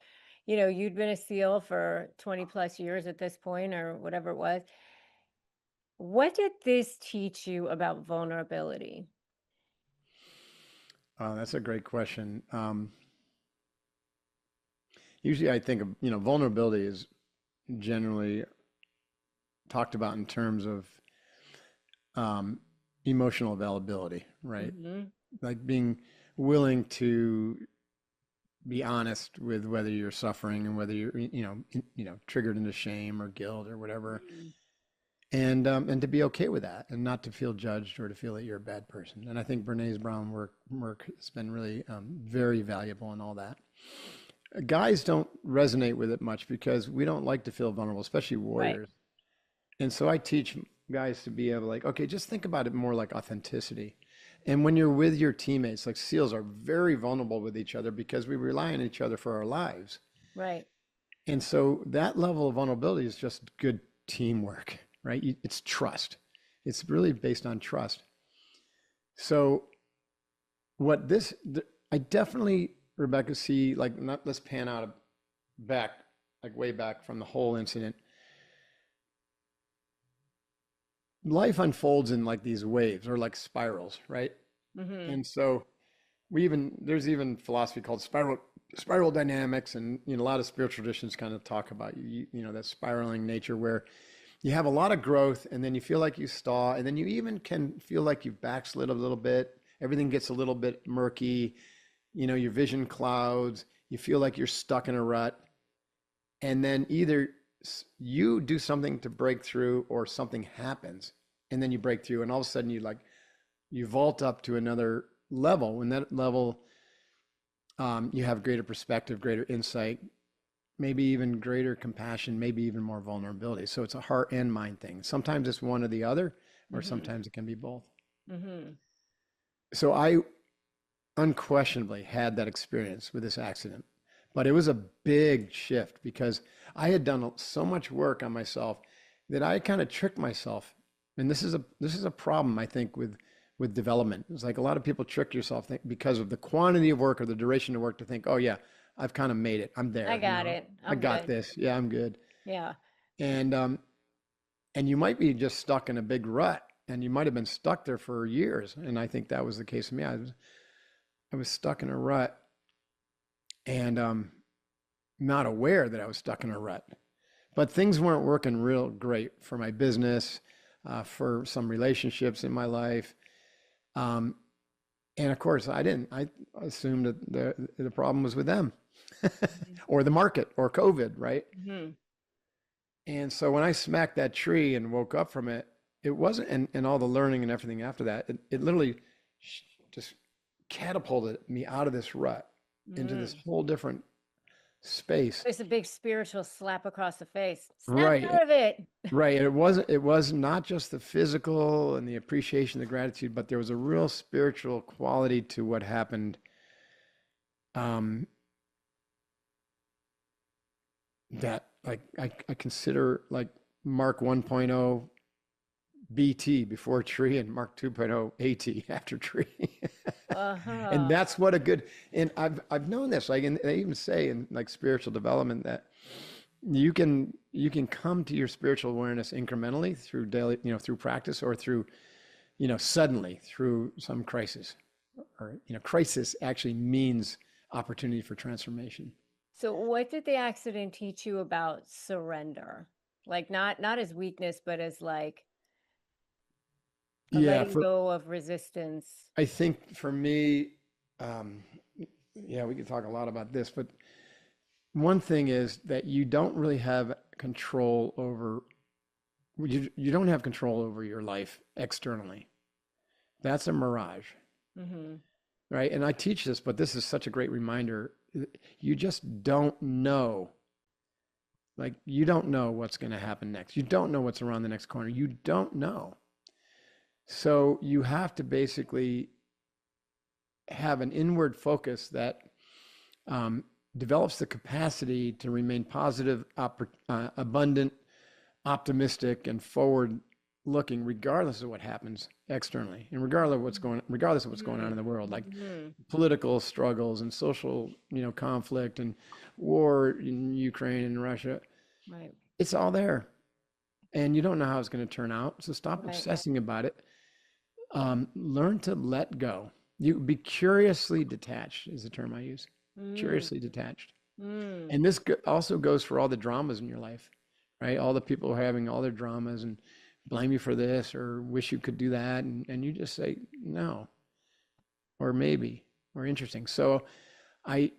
You'd been a SEAL for 20 plus years at this point, or whatever it was. What did this teach you about vulnerability? That's a great question. Usually I think of, vulnerability is generally talked about in terms of um, emotional availability, right? Hmm. Like being willing to be honest with whether you're suffering and whether you're, triggered into shame or guilt or whatever, and to be okay with that and not to feel judged or to feel that you're a bad person. And I think Brené's Brown work has been really very valuable in all that. Guys don't resonate with it much because we don't like to feel vulnerable, especially Right. warriors. And so I teach guys to be able, like, okay, just think about it more like authenticity. And when you're with your teammates, like SEALs are very vulnerable with each other because we rely on each other for our lives. Right. And so that level of vulnerability is just good teamwork, right? It's trust. It's really based on trust. So what this, I definitely, Rebecca, see, like, not, let's pan out back, like way back from the whole incident. Life unfolds in like these waves or like spirals, right? Hmm. And so there's even philosophy called spiral dynamics, and a lot of spiritual traditions kind of talk about that spiraling nature where you have a lot of growth and then you feel like you stall, and then you even can feel like you've backslid a little bit. Everything gets a little bit murky, your vision clouds, you feel like you're stuck in a rut, and then either you do something to break through or something happens and then you break through, and all of a sudden you vault up to another level. When that level, you have greater perspective, greater insight, maybe even greater compassion, maybe even more vulnerability. So it's a heart and mind thing. Sometimes it's one or the other, or Hmm. sometimes it can be both. Hmm. So I unquestionably had that experience with this accident, but it was a big shift because I had done so much work on myself that I kind of tricked myself. And this is a problem, I think, with development. It's like a lot of people trick yourself because of the quantity of work or the duration of work to think, oh yeah, I've kind of made it. I'm I there, got it. I I'm got good. this. Yeah, I'm good. Yeah. And and you might be just stuck in a big rut, and you might have been stuck there for years. And I think that was the case for me. I was stuck in a rut, and not aware that I was stuck in a rut. But things weren't working real great for my business, for some relationships in my life. Um, and of course, I didn't. I assumed that the problem was with them or the market or COVID, right? Hmm. And so when I smacked that tree and woke up from it, it wasn't, and all the learning and everything after that, it literally just catapulted me out of this rut into this Hmm. whole different space. It's a big spiritual slap across the face. Snap Right. out of it. Right. And it was not just the physical and the appreciation, the gratitude, but there was a real spiritual quality to what happened. Um, that like I consider like Mark 1.0 BT before tree and Mark 2.0 AT after tree. And Uh-huh. that's what a good, and I've known this, like, and they even say in like spiritual development that you can come to your spiritual awareness incrementally through daily, through practice, or through, suddenly through some crisis. Or, crisis actually means opportunity for transformation. So what did the accident teach you about surrender? Like not as weakness, but as like a Yeah, letting go of resistance. I think for me, um, yeah, we could talk a lot about this, but one thing is that you don't really have control over, you don't have control over your life externally. That's a mirage, Hmm. right? And I teach this, but this is such a great reminder. You just don't know. Like, you don't know what's going to happen next. You don't know what's around the next corner. You don't know. So you have to basically have an inward focus that, um, develops the capacity to remain positive, abundant, optimistic, and forward looking, regardless of what happens externally, and regardless of what's going on in the world, like Mm-hmm. political struggles and social, conflict and war in Ukraine and Russia. Right. It's all there, and you don't know how it's going to turn out. So stop Right. obsessing about it. Learn to let go. You be curiously detached is the term I use. Mm. Curiously detached. Mm. And this also goes for all the dramas in your life, right? All the people who are having all their dramas and blame you for this or wish you could do that. And you just say, no, or maybe, or interesting. So I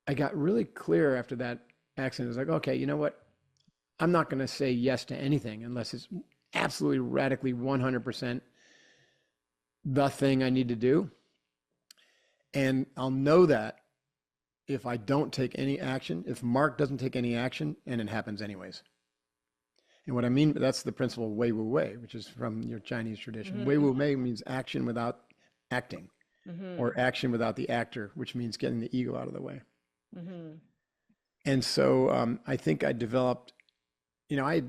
I got really clear after that accident. It was like, okay, you know what? I'm not going to say yes to anything unless it's absolutely radically 100% the thing I need to do. And I'll know that if I don't take any action, if Mark doesn't take any action, and it happens anyways. And what I mean, that's the principle of Wei Wu Wei, which is from your Chinese tradition. Wei Mm-hmm. Wu Wei means action without acting, Mm-hmm. or action without the actor, which means getting the ego out of the way. Mm-hmm. And so I think I developed, I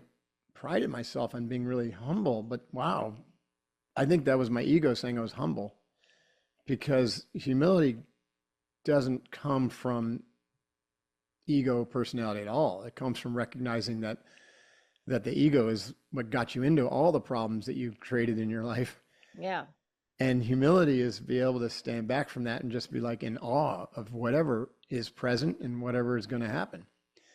prided myself on being really humble, but wow, I think that was my ego saying I was humble, because humility doesn't come from ego personality at all. It comes from recognizing that the ego is what got you into all the problems that you've created in your life. Yeah. And humility is be able to stand back from that and just be like in awe of whatever is present and whatever is going to happen.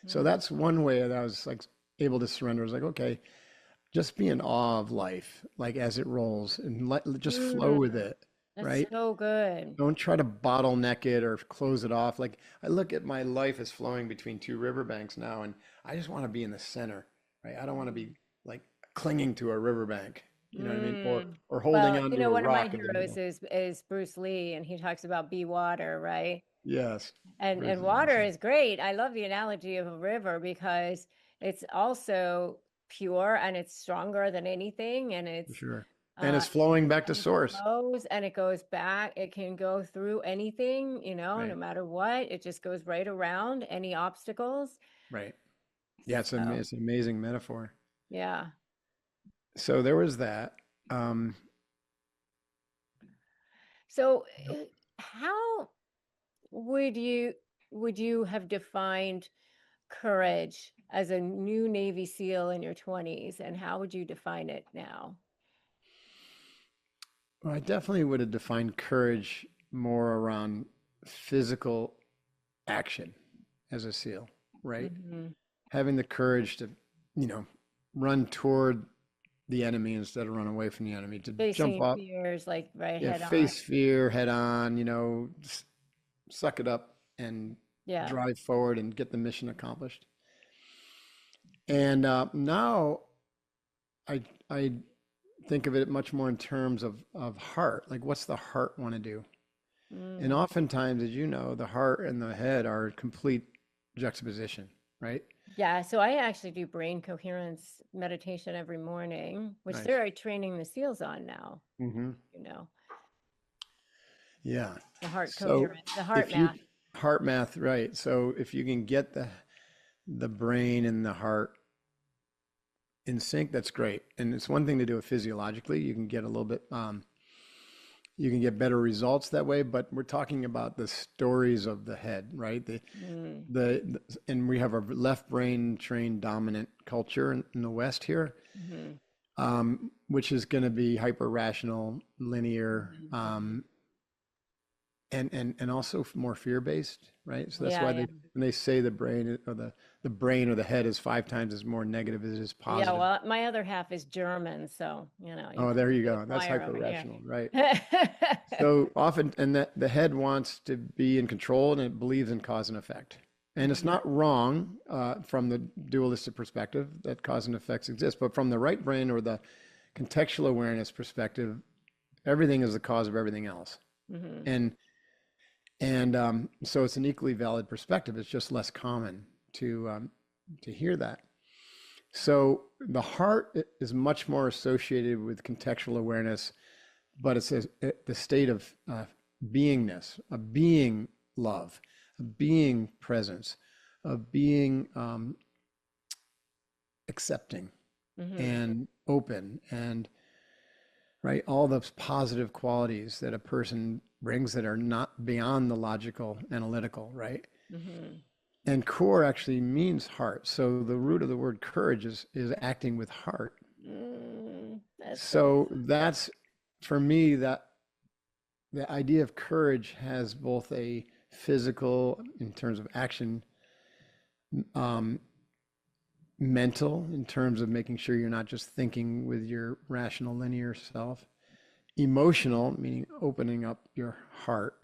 So Mm. that's one way that I was like able to surrender. I was like, okay, just be in awe of life, like as it rolls, and just flow with Mm. it, That's right? so good. Don't try to bottleneck it or close it off. Like I look at my life as flowing between two riverbanks now, and I just want to be in the center, right? I don't want to be like clinging to a riverbank, you know what I mean? Or Mm. or holding Well, onto a one of my rock in the heroes middle. is Bruce Lee, and he talks about be water, right? Yes, Bruce And is water awesome is great. I love the analogy of a river because it's also pure and it's stronger than anything, and for it's sure. And uh it's flowing back to and it source, flows and it goes back. It can go through anything, no right? matter what. It just goes right around any obstacles. Right. Yeah, So, it's an amazing metaphor. yeah. So there was that. Um, So, how would you have defined courage as a new Navy SEAL in your 20s, and how would you define it now? well, I definitely would have defined courage more around physical action as a SEAL, right? Hmm. Having the courage to, you know, run toward the enemy instead of run away from the enemy, to jump Facing up, fears like right yeah, head on. face fear head on, suck it up and Yeah. drive forward and get the mission accomplished. And now I think of it much more in terms of heart. Like, what's the heart want to do? And Mm. oftentimes, as you know, the heart and the head are complete juxtaposition, right? Yeah, so I actually do brain coherence meditation every morning, which Nice. they're training the SEALs on now, Hmm. you know, Yeah. the heart So coherence, the heart if you math. heart math, right? So if you can get the brain and the heart in sync, that's great. And it's one thing to do it physiologically. You can get a little bit, you can get better results that way. But we're talking about the stories of the head, right? Mm. And we have a left brain trained dominant culture in the West here, Hmm. which is going to be hyper rational, linear, Hmm. and also more fear based, right? So that's Yeah, why yeah. when they say the brain or the head is 5 times as more negative as it is Yeah, positive. well, my other half is German, so, you Oh, there preach you to the go. That's choir hyper over here. rational, right? So often, and that the head wants to be in control and it believes in cause and effect. And it's Mhm. not wrong from the dualistic perspective that cause and effects exist, but from the right brain or the contextual awareness perspective, everything is the cause of everything else. Mhm. And so it's an equally valid perspective. It's just less common to hear that. So the heart is much more associated with contextual awareness, but it's the state of beingness, a being love, of being presence, of being accepting Mm-hmm. and open, and right, all those positive qualities that a person brings that are not beyond the logical analytical, right? Mm-hmm. And core actually means heart. So the root of the word courage is acting with heart. That's so So that's for me that the idea of courage has both a physical in terms of action, um, mental in terms of making sure you're not just thinking with your rational linear self, emotional meaning opening up your heart,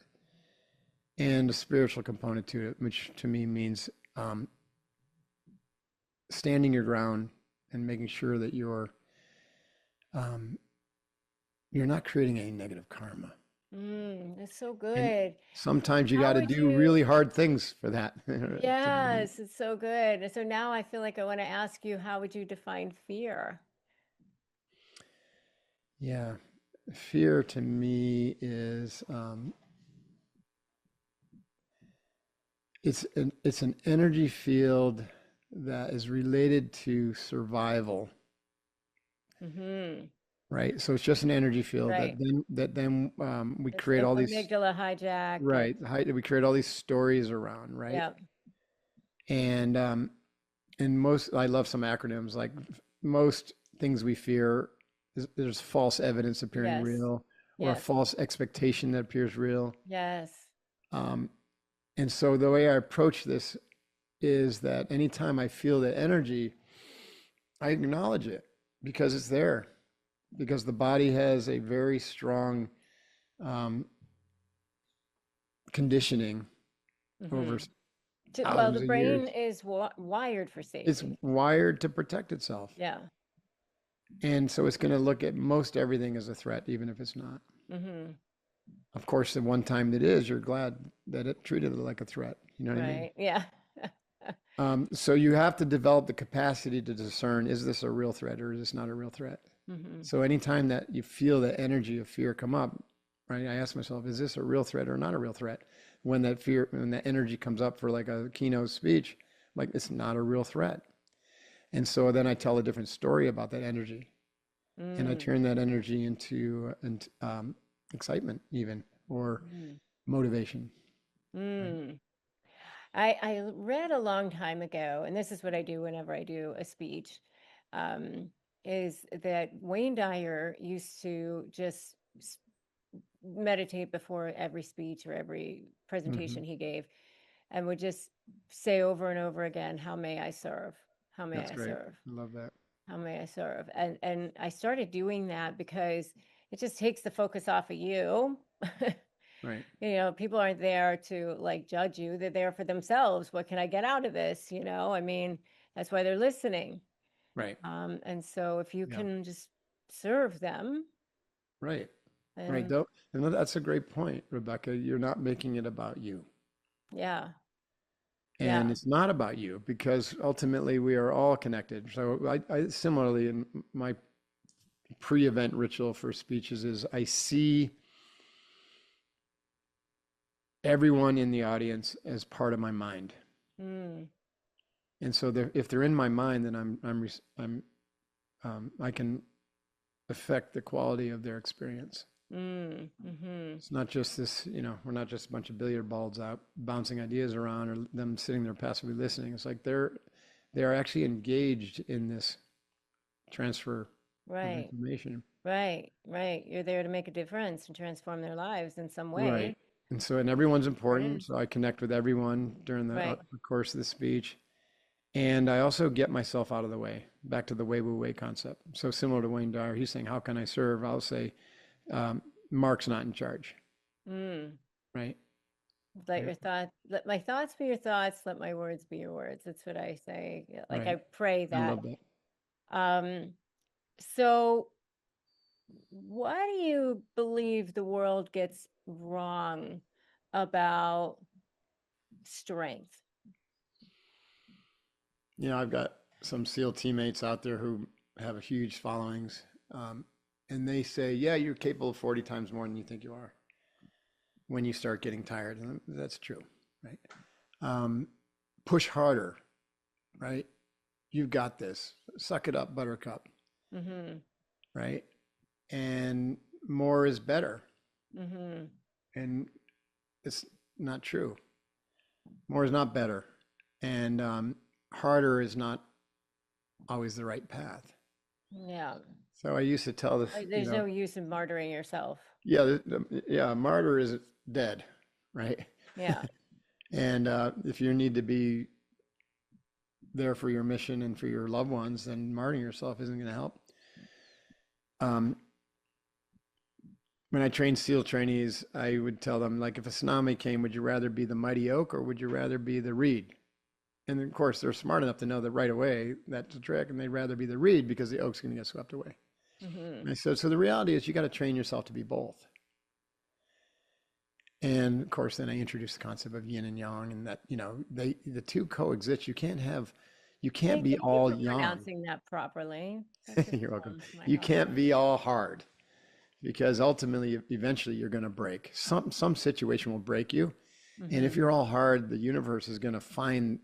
and a spiritual component to it, which to me means um, standing your ground and making sure that um, you're not creating any negative karma. that's so And good. sometimes you got How to would do you? really hard things for that. Yes, it's so good. And so now I feel like I want to ask you, how would you define fear? Yeah, fear to me is it's an energy field that is related to survival, Mm-hmm. right? So it's just an energy field Right. that then we It's create all these, amygdala hijack and right? We create all these stories around, right? yeah. And most I love some acronyms like most things we fear there's false evidence appearing Yes. real or a Yes. false expectation that appears real. Yes. Um, and so the way I approach this is that anytime I feel the energy, I acknowledge it because it's there, because the body has a very strong um, conditioning over Mm-hmm. Well, the thousands of years. brain is wired for It's safety. wired to protect itself. Yeah. And so it's going to look at most everything as a threat, even if it's not. Mm-hmm. Of course, the one time it is, you're glad that it treated it like a threat. You know what I mean? Right. Yeah. So you have to develop the capacity to discern, is this a real threat or is this not a real threat? Mm-hmm. So anytime that you feel the energy of fear come up, right, I ask myself, is this a real threat or not a real threat? When that energy comes up for like a keynote speech, like it's not a real threat. And so then I tell a different story about that energy, and I Mm. turn that energy into excitement, even or Mm. motivation. Right. Mm. I read a long time ago, and this is what I do whenever I do a speech, um, is that Wayne Dyer used to just meditate before every speech or every Hmm. presentation he gave, and would just say over and over again, "How may I serve? How may That's I great. serve? I love that. How may I serve?" And I started doing that because it just takes the focus off of you. Right. People aren't there to like judge you. They're there for themselves. What can I get out of this? I mean, that's why they're listening. Right. And so if you Yeah. can just serve them, Right. Right. then Though, and that's a great point, Rebecca. You're not making it about you. yeah, And yeah. it's not about you because ultimately we are all connected. So I similarly in my pre-event ritual for speeches is I see everyone in the audience as part of my mind. Mm, And so if they're in my mind, then I can affect the quality of their experience. mm-hmm. It's not just this, we're not just a bunch of billiard balls out bouncing ideas around or them sitting there passively listening. It's like they are actually engaged in this transfer of Right, information. right, right. You're there to make a difference and transform their lives in some Right. way. And everyone's There important. is. So I connect with everyone during Right. the course of the speech. And I also get myself out of the way, back to the way wu wei concept. So similar to Wayne Dyer, he's saying, how can I serve? I'll say, Mark's not in charge, Mm. right? Let your thoughts, let my thoughts be your thoughts, let my words be your words. That's what I say. Yeah, like I Right. pray I that. love that. Um, so why do you believe the world gets wrong about strength? I've got some SEAL teammates out there who have a huge followings. Um, and they say, yeah, you're capable of 40 times more than you think you are when you start getting tired. And that's true, right? um, push harder, right? You've got this. Suck it up, buttercup, Mm-hmm. right? And more is better. Mm-hmm. And it's not true. More is not better. And harder is not always the right path. Yeah. So I used to tell this, There's no use in martyring yourself. yeah, yeah, martyr is dead, right? Yeah. And if you need to be there for your mission and for your loved ones, then martyring yourself isn't going to help. Um, when I trained SEAL trainees, I would tell them, like, if a tsunami came, would you rather be the mighty oak or would you rather be the reed? And of course, they're smart enough to know that right away that's a trick, and they'd rather be the reed because the oak's going to get swept away. Mm-hmm. And I said, so the reality is you got to train yourself to be both. And of course, then I introduced the concept of yin and yang, and that the two coexist. You can't Thank be you all for yang. pronouncing that properly. That just You're welcome. warms my You heart. can't be all hard because ultimately, eventually, you're going to break. Some situation will break you, and if Mm-hmm. you're all hard, the universe is going to find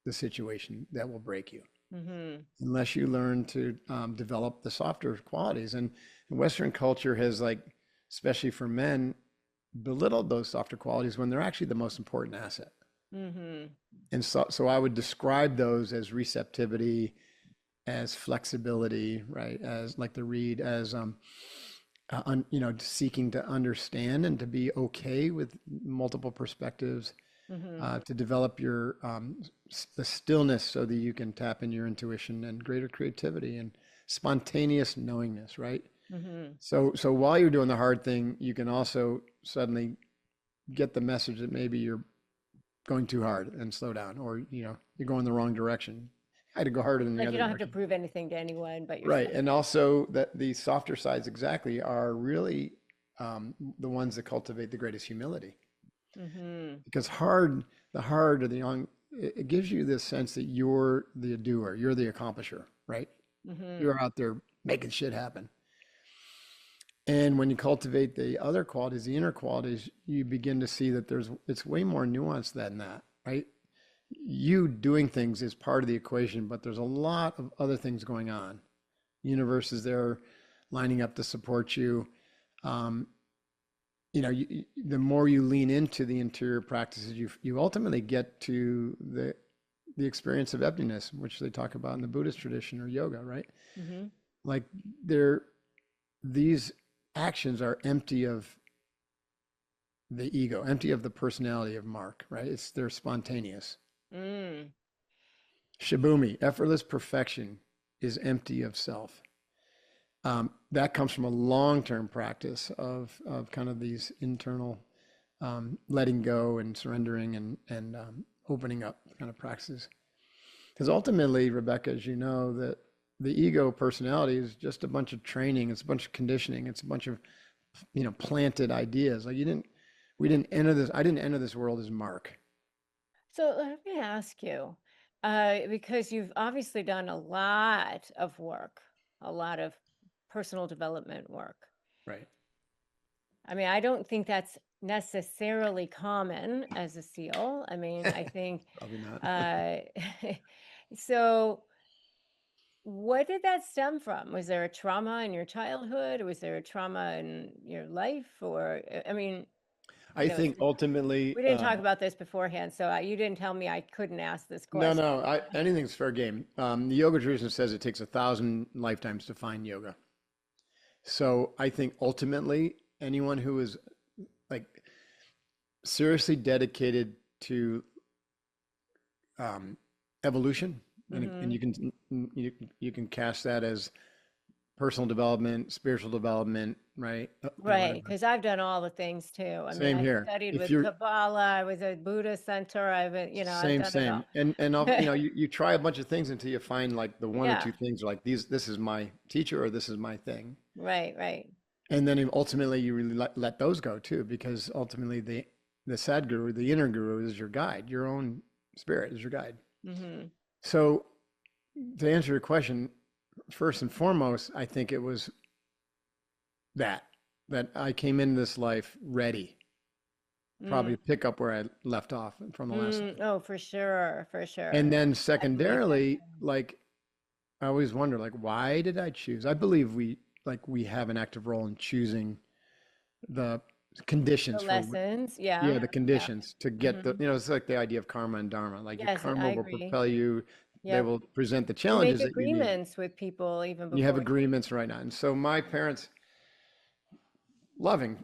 the situation that will break you, Mm-hmm. unless you learn to develop the softer qualities. And Western culture has, like, especially for men, belittled those softer qualities when they're actually the most important asset. Mm-hmm. And so I would describe those as receptivity, as flexibility, right? As like the read, as seeking to understand and to be okay with multiple perspectives, Mm-hmm. to develop your the stillness so that you can tap in your intuition and greater creativity and spontaneous knowingness, right? Mm-hmm. So while you're doing the hard thing, you can also suddenly get the message that maybe you're going too hard and slow down, or you're going the wrong direction. I had to go harder than the Like you other don't have to direction. prove anything to anyone but Right. yourself. And also that the softer sides exactly are really the ones that cultivate the greatest humility. Mm-hmm. Because the hard or the young, it gives you this sense that you're the doer, you're the accomplisher, right? Mm-hmm. You're out there making shit happen. And when you cultivate the other qualities, the inner qualities, you begin to see that it's way more nuanced than that, right? You doing things is part of the equation, but there's a lot of other things going on. The universe is there lining up to support you. Um, the more you lean into the interior practices, you ultimately get to the experience of emptiness, which they talk about in the Buddhist tradition or yoga, right? Mm-hmm. Like these actions are empty of the ego, empty of the personality of Mark, right? They're spontaneous. Mm. Shibumi, effortless perfection, is empty of self. That comes from a long-term practice of kind of these internal letting go and surrendering and opening up kind of practices. Because ultimately, Rebecca, as you know, that the ego personality is just a bunch of training. It's a bunch of conditioning. It's a bunch of planted ideas. Like we didn't enter this. I didn't enter this world as Mark. So let me ask you, because you've obviously done a lot of work, a lot of personal development work. Right. I mean, I don't think that's necessarily common as a SEAL. I mean, I think, Probably not. uh, so what did that stem from? Was there a trauma in your childhood? Or was there a trauma in your life? Or, I mean, I think ultimately, we didn't talk about this beforehand, so you didn't tell me I couldn't ask this no, question. no, anything's fair game. The yoga tradition says it takes 1,000 lifetimes to find yoga. So I think ultimately, anyone who is like seriously dedicated to evolution, and Mm-hmm. you can cast that as personal development, spiritual development, right? Right, Whatever. because I've done all the things too. I mean, Same I here. studied If with you're Kabbalah, I was at Buddha Center, I've same, done it same, all. and you try a bunch of things until you find like the one or Yeah, two things are like these. This is my teacher, or this is my thing. right, right. And then ultimately you really let those go too, because ultimately the Sadguru, the inner guru, is your guide. Your own spirit is your guide. Mm-hmm. So to answer your question, first and foremost, I think it was that I came into this life ready. Mm, probably pick up where I left off from the last. oh, for sure, for And sure. then I believe that secondarily, too. like I always wonder, like, why did I choose? I believe we have an active role in choosing the The conditions for what, lessons, yeah, yeah, the yeah. conditions to get Hmm. it's like the idea of karma and dharma. Like your Yes, karma I will agree. propel you, they Yep. will present the You make challenges that you need. agreements with people even You have before. agreements right now. And so my parents, loving,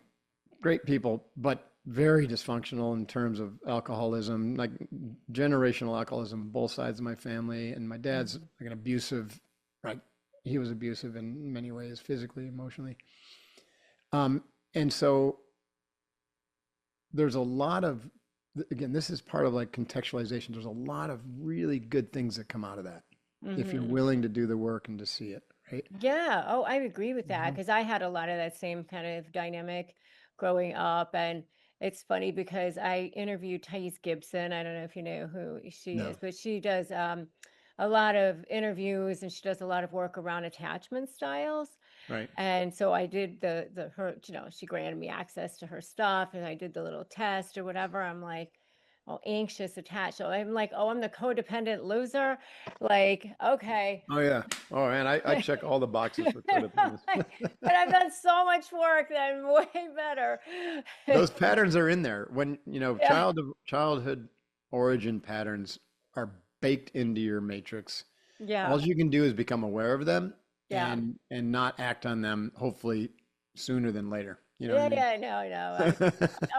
great people, but very dysfunctional in terms of alcoholism, like generational alcoholism, both sides of my family. And my dad's Mhm. like an abusive, like he was abusive in many ways, physically, emotionally. Um, and so there's a lot of, again, this is part of like contextualization. There's a lot of really good things that come out of that if you're Mhm. willing to do the work and to see it, right? Yeah. Oh, I agree with that Mhm. because I had a lot of that same kind of dynamic growing up. And it's funny because I interviewed Thais Gibson. I don't know if you know who she is, No, but she does a lot of interviews and she does a lot of work around attachment styles. right. And so I did the her, she granted me access to her stuff and I did the little test or whatever. I'm like, oh, anxious attached. So I'm like, oh, I'm the codependent loser. Like, okay. Oh yeah. Oh man, I check all the boxes for codependence. But I've done so much work that I'm way better. Those patterns are in there. When, Yeah, childhood origin patterns are baked into your matrix. All yeah, you can do is become aware of them yeah, and not act on them, hopefully sooner than later. You know what I yeah, mean? yeah. I know, I know.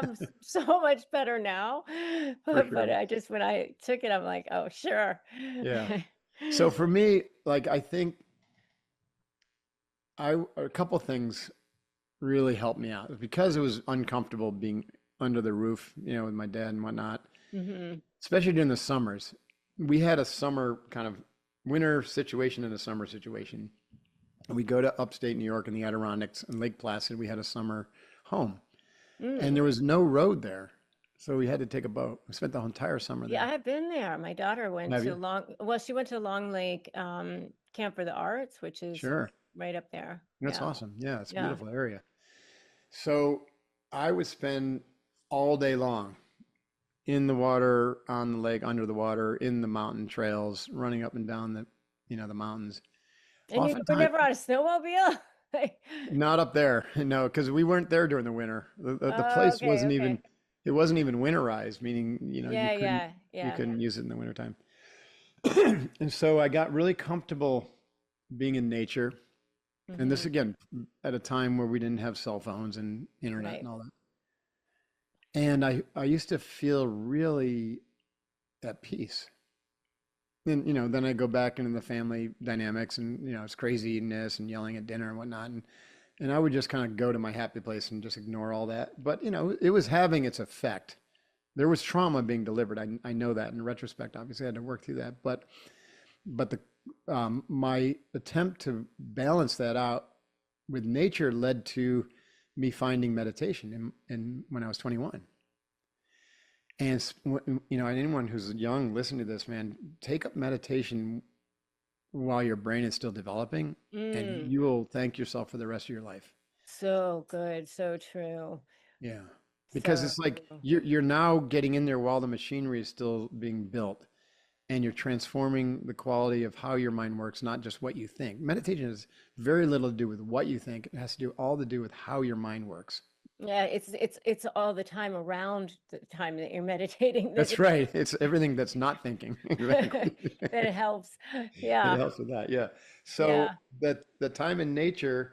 I'm so much better now, For but sure. I just when I took it, I'm like, oh, sure. Yeah. So for me, like I think a couple things really helped me out because it was uncomfortable being under the roof, with my dad and whatnot, Hmm. especially during the summers. We had a summer kind of winter situation and a summer situation. We go to upstate New York in the Adirondacks and Lake Placid. We had a summer home, and Mm. there was no road there, so we had to take a boat. We spent the entire summer Yeah, there. I've been there. My daughter went Have to you? well, she went to Long Lake Camp for the Arts, which is Sure. right up there. That's Yeah, awesome. Yeah, it's a yeah. beautiful area. So I would spend all day long in the water, on the lake, under the water, in the mountain trails, running up and down the mountains. And you were Oftentimes, never on a snowmobile? Like, not up there, no, because we weren't there during the winter. The oh, place okay, wasn't okay. even, it wasn't even winterized, meaning, Yeah, yeah, you yeah. couldn't use it in the wintertime. And so I got really comfortable being in nature. And this Hmm. again, at a time where we didn't have cell phones and internet Right. and all that. And I used to feel really at peace. And then I go back into the family dynamics and it's craziness and yelling at dinner and whatnot. And I would just kind of go to my happy place and just ignore all that. But it was having its effect. There was trauma being delivered. I know that in retrospect. Obviously, I had to work through that. But the my attempt to balance that out with nature led to me finding meditation in when I was 21. And anyone who's young, listen to this, man. Take up meditation while your brain is still developing, and Mm, you will thank yourself for the rest of your life. so good, so true. Yeah, because So it's like true. you're now getting in there while the machinery is still being built, and you're transforming the quality of how your mind works, not just what you think. Meditation has very little to do with what you think. It has to do all to do with how your mind works. Yeah, it's all the time around the time that you're meditating that That's right. It's everything that's not thinking. that Exactly. it helps. It Yeah, helps with that. Yeah. So yeah. that the time in nature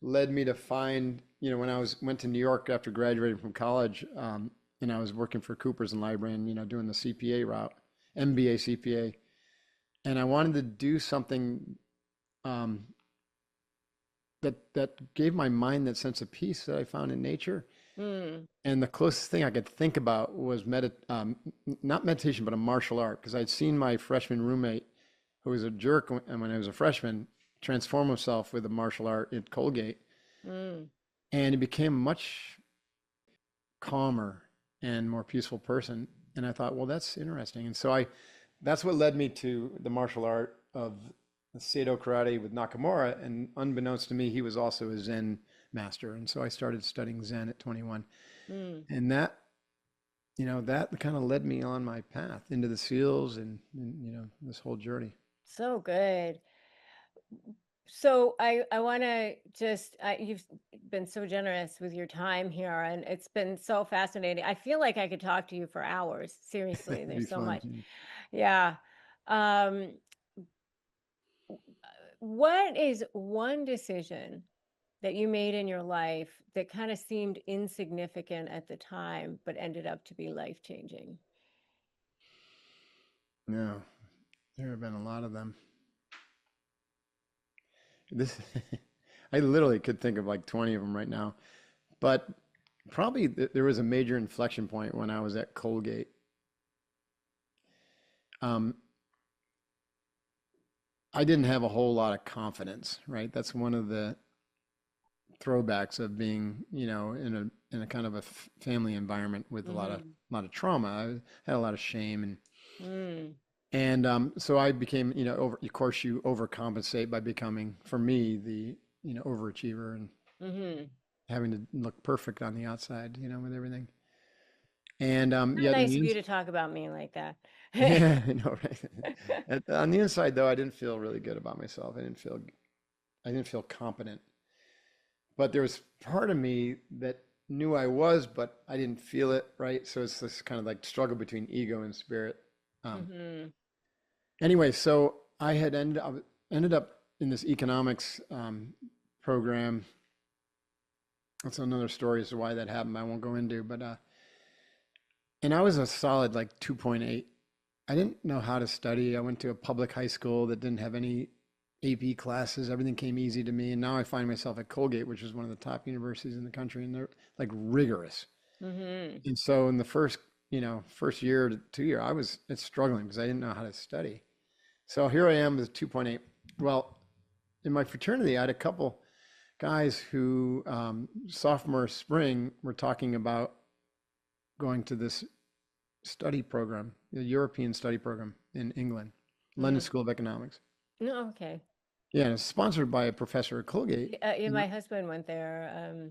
led me to find, when I went to New York after graduating from college, and I was working for Coopers and Library and, doing the CPA route, MBA CPA, and I wanted to do something um, that gave my mind that sense of peace that I found in nature. Mm. And the closest thing I could think about was not meditation, but a martial art, because I'd seen my freshman roommate, who was a jerk when I was a freshman, transform himself with a martial art at Colgate, Mm. and he became a much calmer and more peaceful person. And I thought, well, that's interesting. And so that's what led me to the martial art of Seido karate with Nakamura. And unbeknownst to me, he was also a Zen master. And so I started studying Zen at 21. Mm. And that that kind of led me on my path into the SEALs and this whole journey. So good. So I want to just you've been so generous with your time here, and it's been so fascinating. I feel like I could talk to you for hours. Seriously, It'd be there's so fun. much. Yeah. Um, what is one decision that you made in your life that kind of seemed insignificant at the time, but ended up to be life changing? No, there have been a lot of them. This, I literally could think of like 20 of them right now. But probably there was a major inflection point when I was at Colgate. Um, I didn't have a whole lot of confidence, right? That's one of the throwbacks of being, in a kind of a family environment with a Mm-hmm. lot of trauma. I had a lot of shame Mm. and so I became, of course you overcompensate by becoming, for me, the, overachiever and Mm-hmm. having to look perfect on the outside, with everything. And Kind of yet in nice the of you to talk about me like that. yeah, I know, right? On the inside, though, I didn't feel really good about myself. I didn't feel competent. But there was part of me that knew I was, but I didn't feel it, right? So it's this kind of like struggle between ego and spirit. Um, Mm-hmm. anyway, so I had ended up in this economics program. That's another story as to why that happened. I won't go into, but and I was a solid like 2.8. I didn't know how to study. I went to a public high school that didn't have any AP classes. Everything came easy to me. And now I find myself at Colgate, which is one of the top universities in the country, and they're like rigorous. Mm-hmm. And so in the first year to 2 year, I was struggling because I didn't know how to study. So here I am with 2.8. Well, in my fraternity, I had a couple guys who sophomore spring were talking about going to this study program, the European study program in England, London Mm. School of Economics. No, okay. Yeah, and it's sponsored by a professor at Colgate. Yeah, And my husband went there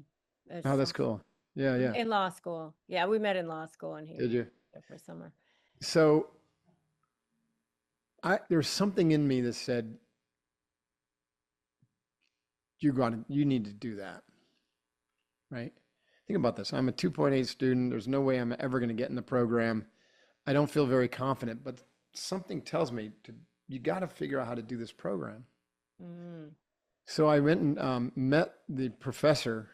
as oh, that's some cool. Yeah, yeah. in law school. Yeah, we met in law school, and he Did went you? there for summer. So there's something in me that said, you need to do that, right? Think about this. I'm a 2.8 student. There's no way I'm ever going to get in the program. I don't feel very confident, but something tells me you got to figure out how to do this program. Mm. So I went and met the professor.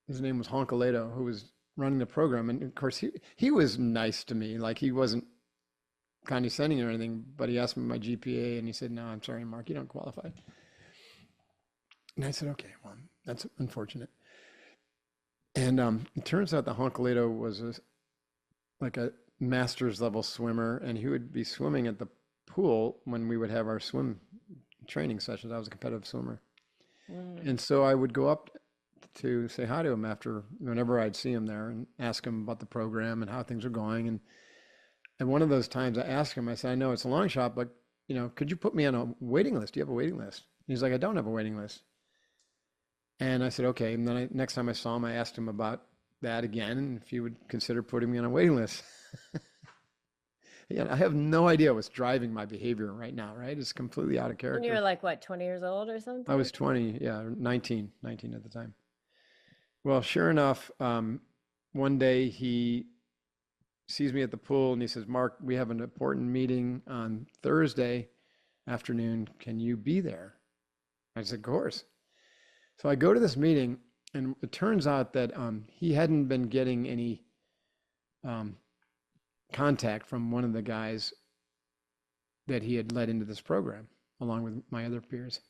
His name was Honkaledo, who was running the program. And of course, he was nice to me. Like he wasn't condescending or anything, but he asked me my GPA and he said, "No, I'm sorry, Mark, you don't qualify." And I said, "Okay, well, that's unfortunate." And it turns out that Honkaledo was like a master's level swimmer, and he would be swimming at the pool when we would have our swim training sessions. I was a competitive swimmer. Mm. And so I would go up to say hi to him whenever I'd see him there and ask him about the program and how things are going. And one of those times I asked him, I said, "I know it's a long shot, but could you put me on a waiting list? Do you have a waiting list?" He's like, "I don't have a waiting list." And I said, "Okay." And then next time I saw him, I asked him about that again, and if he would consider putting me on a waiting list. Yeah, I have no idea what's driving my behavior right now, right? It's completely out of And you were character. like, what, 20 years old or I something? was 20, yeah, 19 at the time. Well, sure enough, one day he sees me at the pool and he says, "Mark, we have an important meeting on Thursday afternoon. Can you be there?" I said, "Of course." So I go to this meeting, and it turns out that he hadn't been getting any um, contact from one of the guys that he had led into this program, along with my other peers.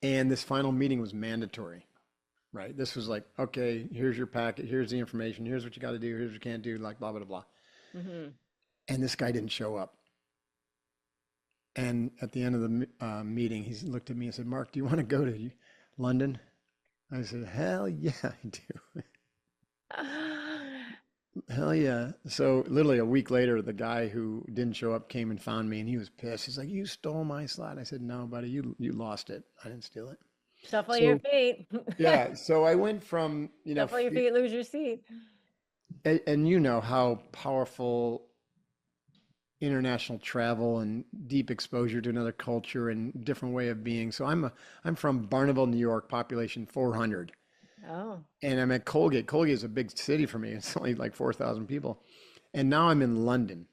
And this final meeting was mandatory, right? This was like, okay, here's your packet, here's the information, here's what you got to do, here's what you can't do, like blah, blah, blah. Mm-hmm. And this guy didn't show up. And at the end of the meeting, he looked at me and said, "Mark, do you want to go to London?" I said, "Hell yeah, I do." Hell yeah. So literally a week later, the guy who didn't show up came and found me and he was pissed. He's like, "You stole my slot." I said, "No, buddy, you lost it. I didn't steal it." Shuffle your So feet. yeah, so I went from, Shuffle your feet, lose your seat. And you know how powerful international travel and deep exposure to another culture and different way of being. So I'm from Barneville, New York, population 400. Oh, And I'm at Colgate. Colgate is a big city for me. It's only like 4,000 people. And now I'm in London.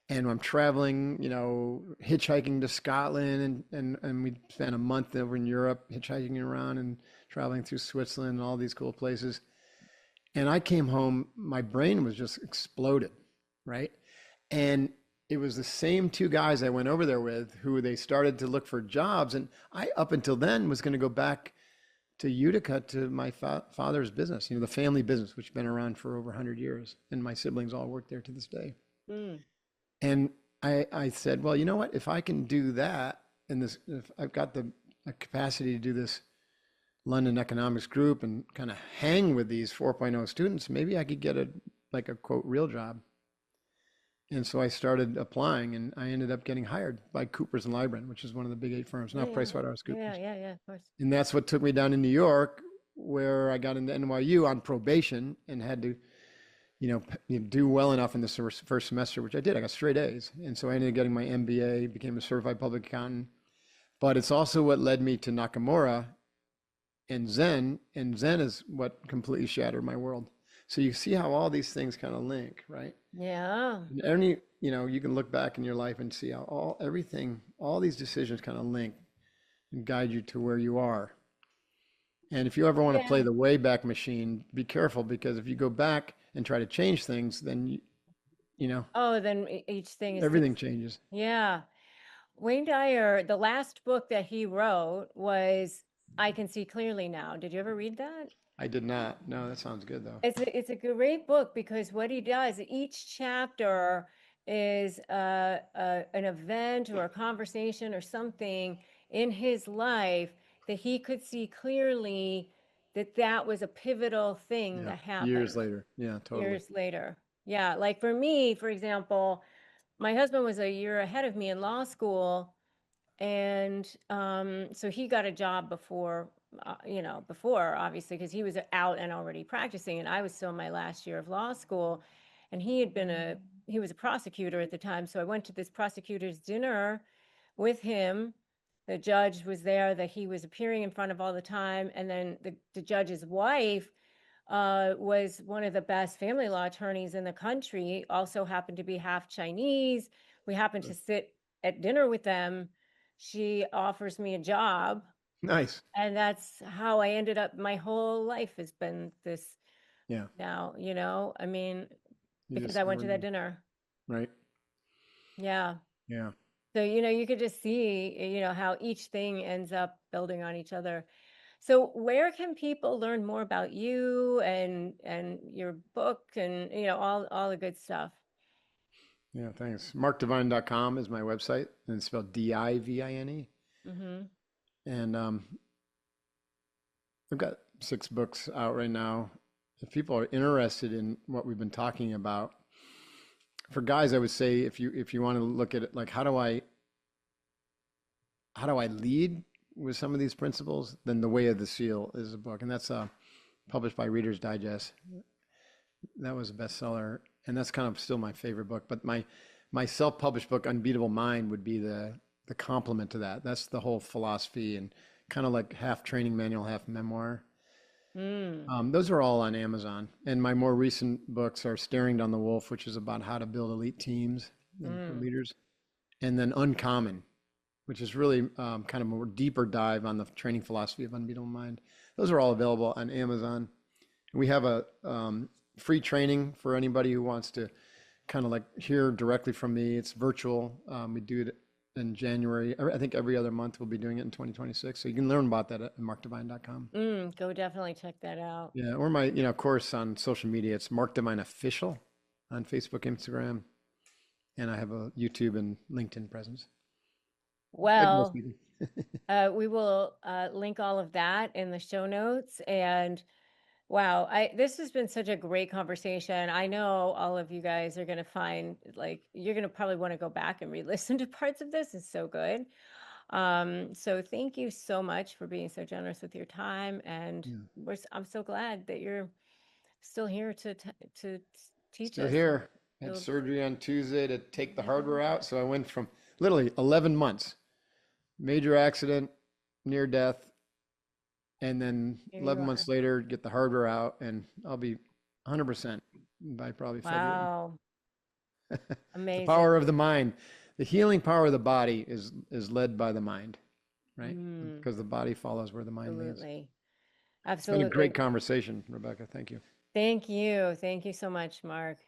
And I'm traveling, hitchhiking to Scotland, and we spent a month over in Europe hitchhiking around and traveling through Switzerland and all these cool places. And I came home, my brain was just exploded, right? And it was the same two guys I went over there with who they started to look for jobs. And I, up until then, was going to go back to Utica to my father's business, the family business, which has been around for over 100 years. And my siblings all work there to this day. mm, And I said, well, you know what? If I can do that, and if I've got the capacity to do this London economics group and kind of hang with these 4.0 students, maybe I could get like a quote real job. And so I started applying, and I ended up getting hired by Coopers and Lybrand, which is one of the big 8 firms, yeah, now yeah, yeah, PricewaterhouseCoopers. yeah, yeah, of course. And that's what took me down to New York, where I got into NYU on probation and had to, do well enough in the first semester, which I did. I got straight A's. And so I ended up getting my MBA, became a certified public accountant. But it's also what led me to Nakamura and Zen. And Zen is what completely shattered my world. So you see how all these things kind of link, right? Yeah. And you can look back in your life and see how all these decisions kind of link and guide you to where you are. And if you ever want to play Yeah. the Wayback Machine, be careful, because if you go back and try to change things, then you know Oh, then each thing is everything different. changes. Yeah. Wayne Dyer, the last book that he wrote was I Can See Clearly Now. Did you ever read that? I did not. No, that sounds good though. It's a great book because what he does, each chapter is an event or a conversation or something in his life that he could see clearly that that was a pivotal thing Yeah, that years happened later. Yeah, totally. years later. Yeah, like for me, for example, my husband was a year ahead of me in law school, and so he got a job before, before obviously, because he was out and already practicing, and I was still in my last year of law school, and he was a prosecutor at the time. So I went to this prosecutor's dinner with him. The judge was there that he was appearing in front of all the time, and then the judge's wife was one of the best family law attorneys in the country, also happened to be half Chinese. We happened to sit at dinner with them. She offers me a job, Nice. and that's how I ended up. My whole life has been this Yeah. now, I mean, You because just I went never to that know. dinner. Right. Yeah. Yeah. So, you could just see, how each thing ends up building on each other. So where can people learn more about you and your book and all the good stuff? Yeah. Thanks. Markdivine.com is my website, and it's spelled Divine. Mm-hmm. And I've got 6 books out right now. If people are interested in what we've been talking about, for guys, I would say if you want to look at it like how do I lead with some of these principles, then The Way of the Seal is a book, and that's published by Reader's Digest. That was a bestseller, and that's kind of still my favorite book. But my self-published book, Unbeatable Mind, would be the complement to that. That's the whole philosophy, and kind of like half training manual, half memoir. Mm, Those are all on Amazon. And my more recent books are Staring Down the Wolf, which is about how to build elite teams and for mm. leaders, and then Uncommon, which is really kind of a more deeper dive on the training philosophy of Unbeatable Mind. Those are all available on Amazon. We have a free training for anybody who wants to kind of like hear directly from me. It's virtual. We do it in January. I think every other month we'll be doing it in 2026. So you can learn about that at markdivine.com. Go definitely check that out. Yeah, or my course on social media. It's Mark Divine Official on Facebook, Instagram, and I have a YouTube and LinkedIn presence. Like most Well, people. we will link all of that in the show notes. And wow, this has been such a great conversation. I know all of you guys are going to find like you're going to probably want to go back and re-listen to parts of this. It's so good. So thank you so much for being so generous with your time, and Yeah. I'm so glad that you're still here to teach Still us. here. Had Still, surgery on Tuesday to take the yeah. hardware out. So I went from literally 11 months, major accident, near death, and then Here you 11 are. months later, get the hardware out, and I'll be 100% by probably February. Wow. The Amazing. power of the mind, the healing power of the body is led by the mind, right? Mm, Because the body follows where the mind leads. absolutely. It's been a Absolutely. great conversation, Rebecca. Thank you. Thank you. Thank you so much, Mark.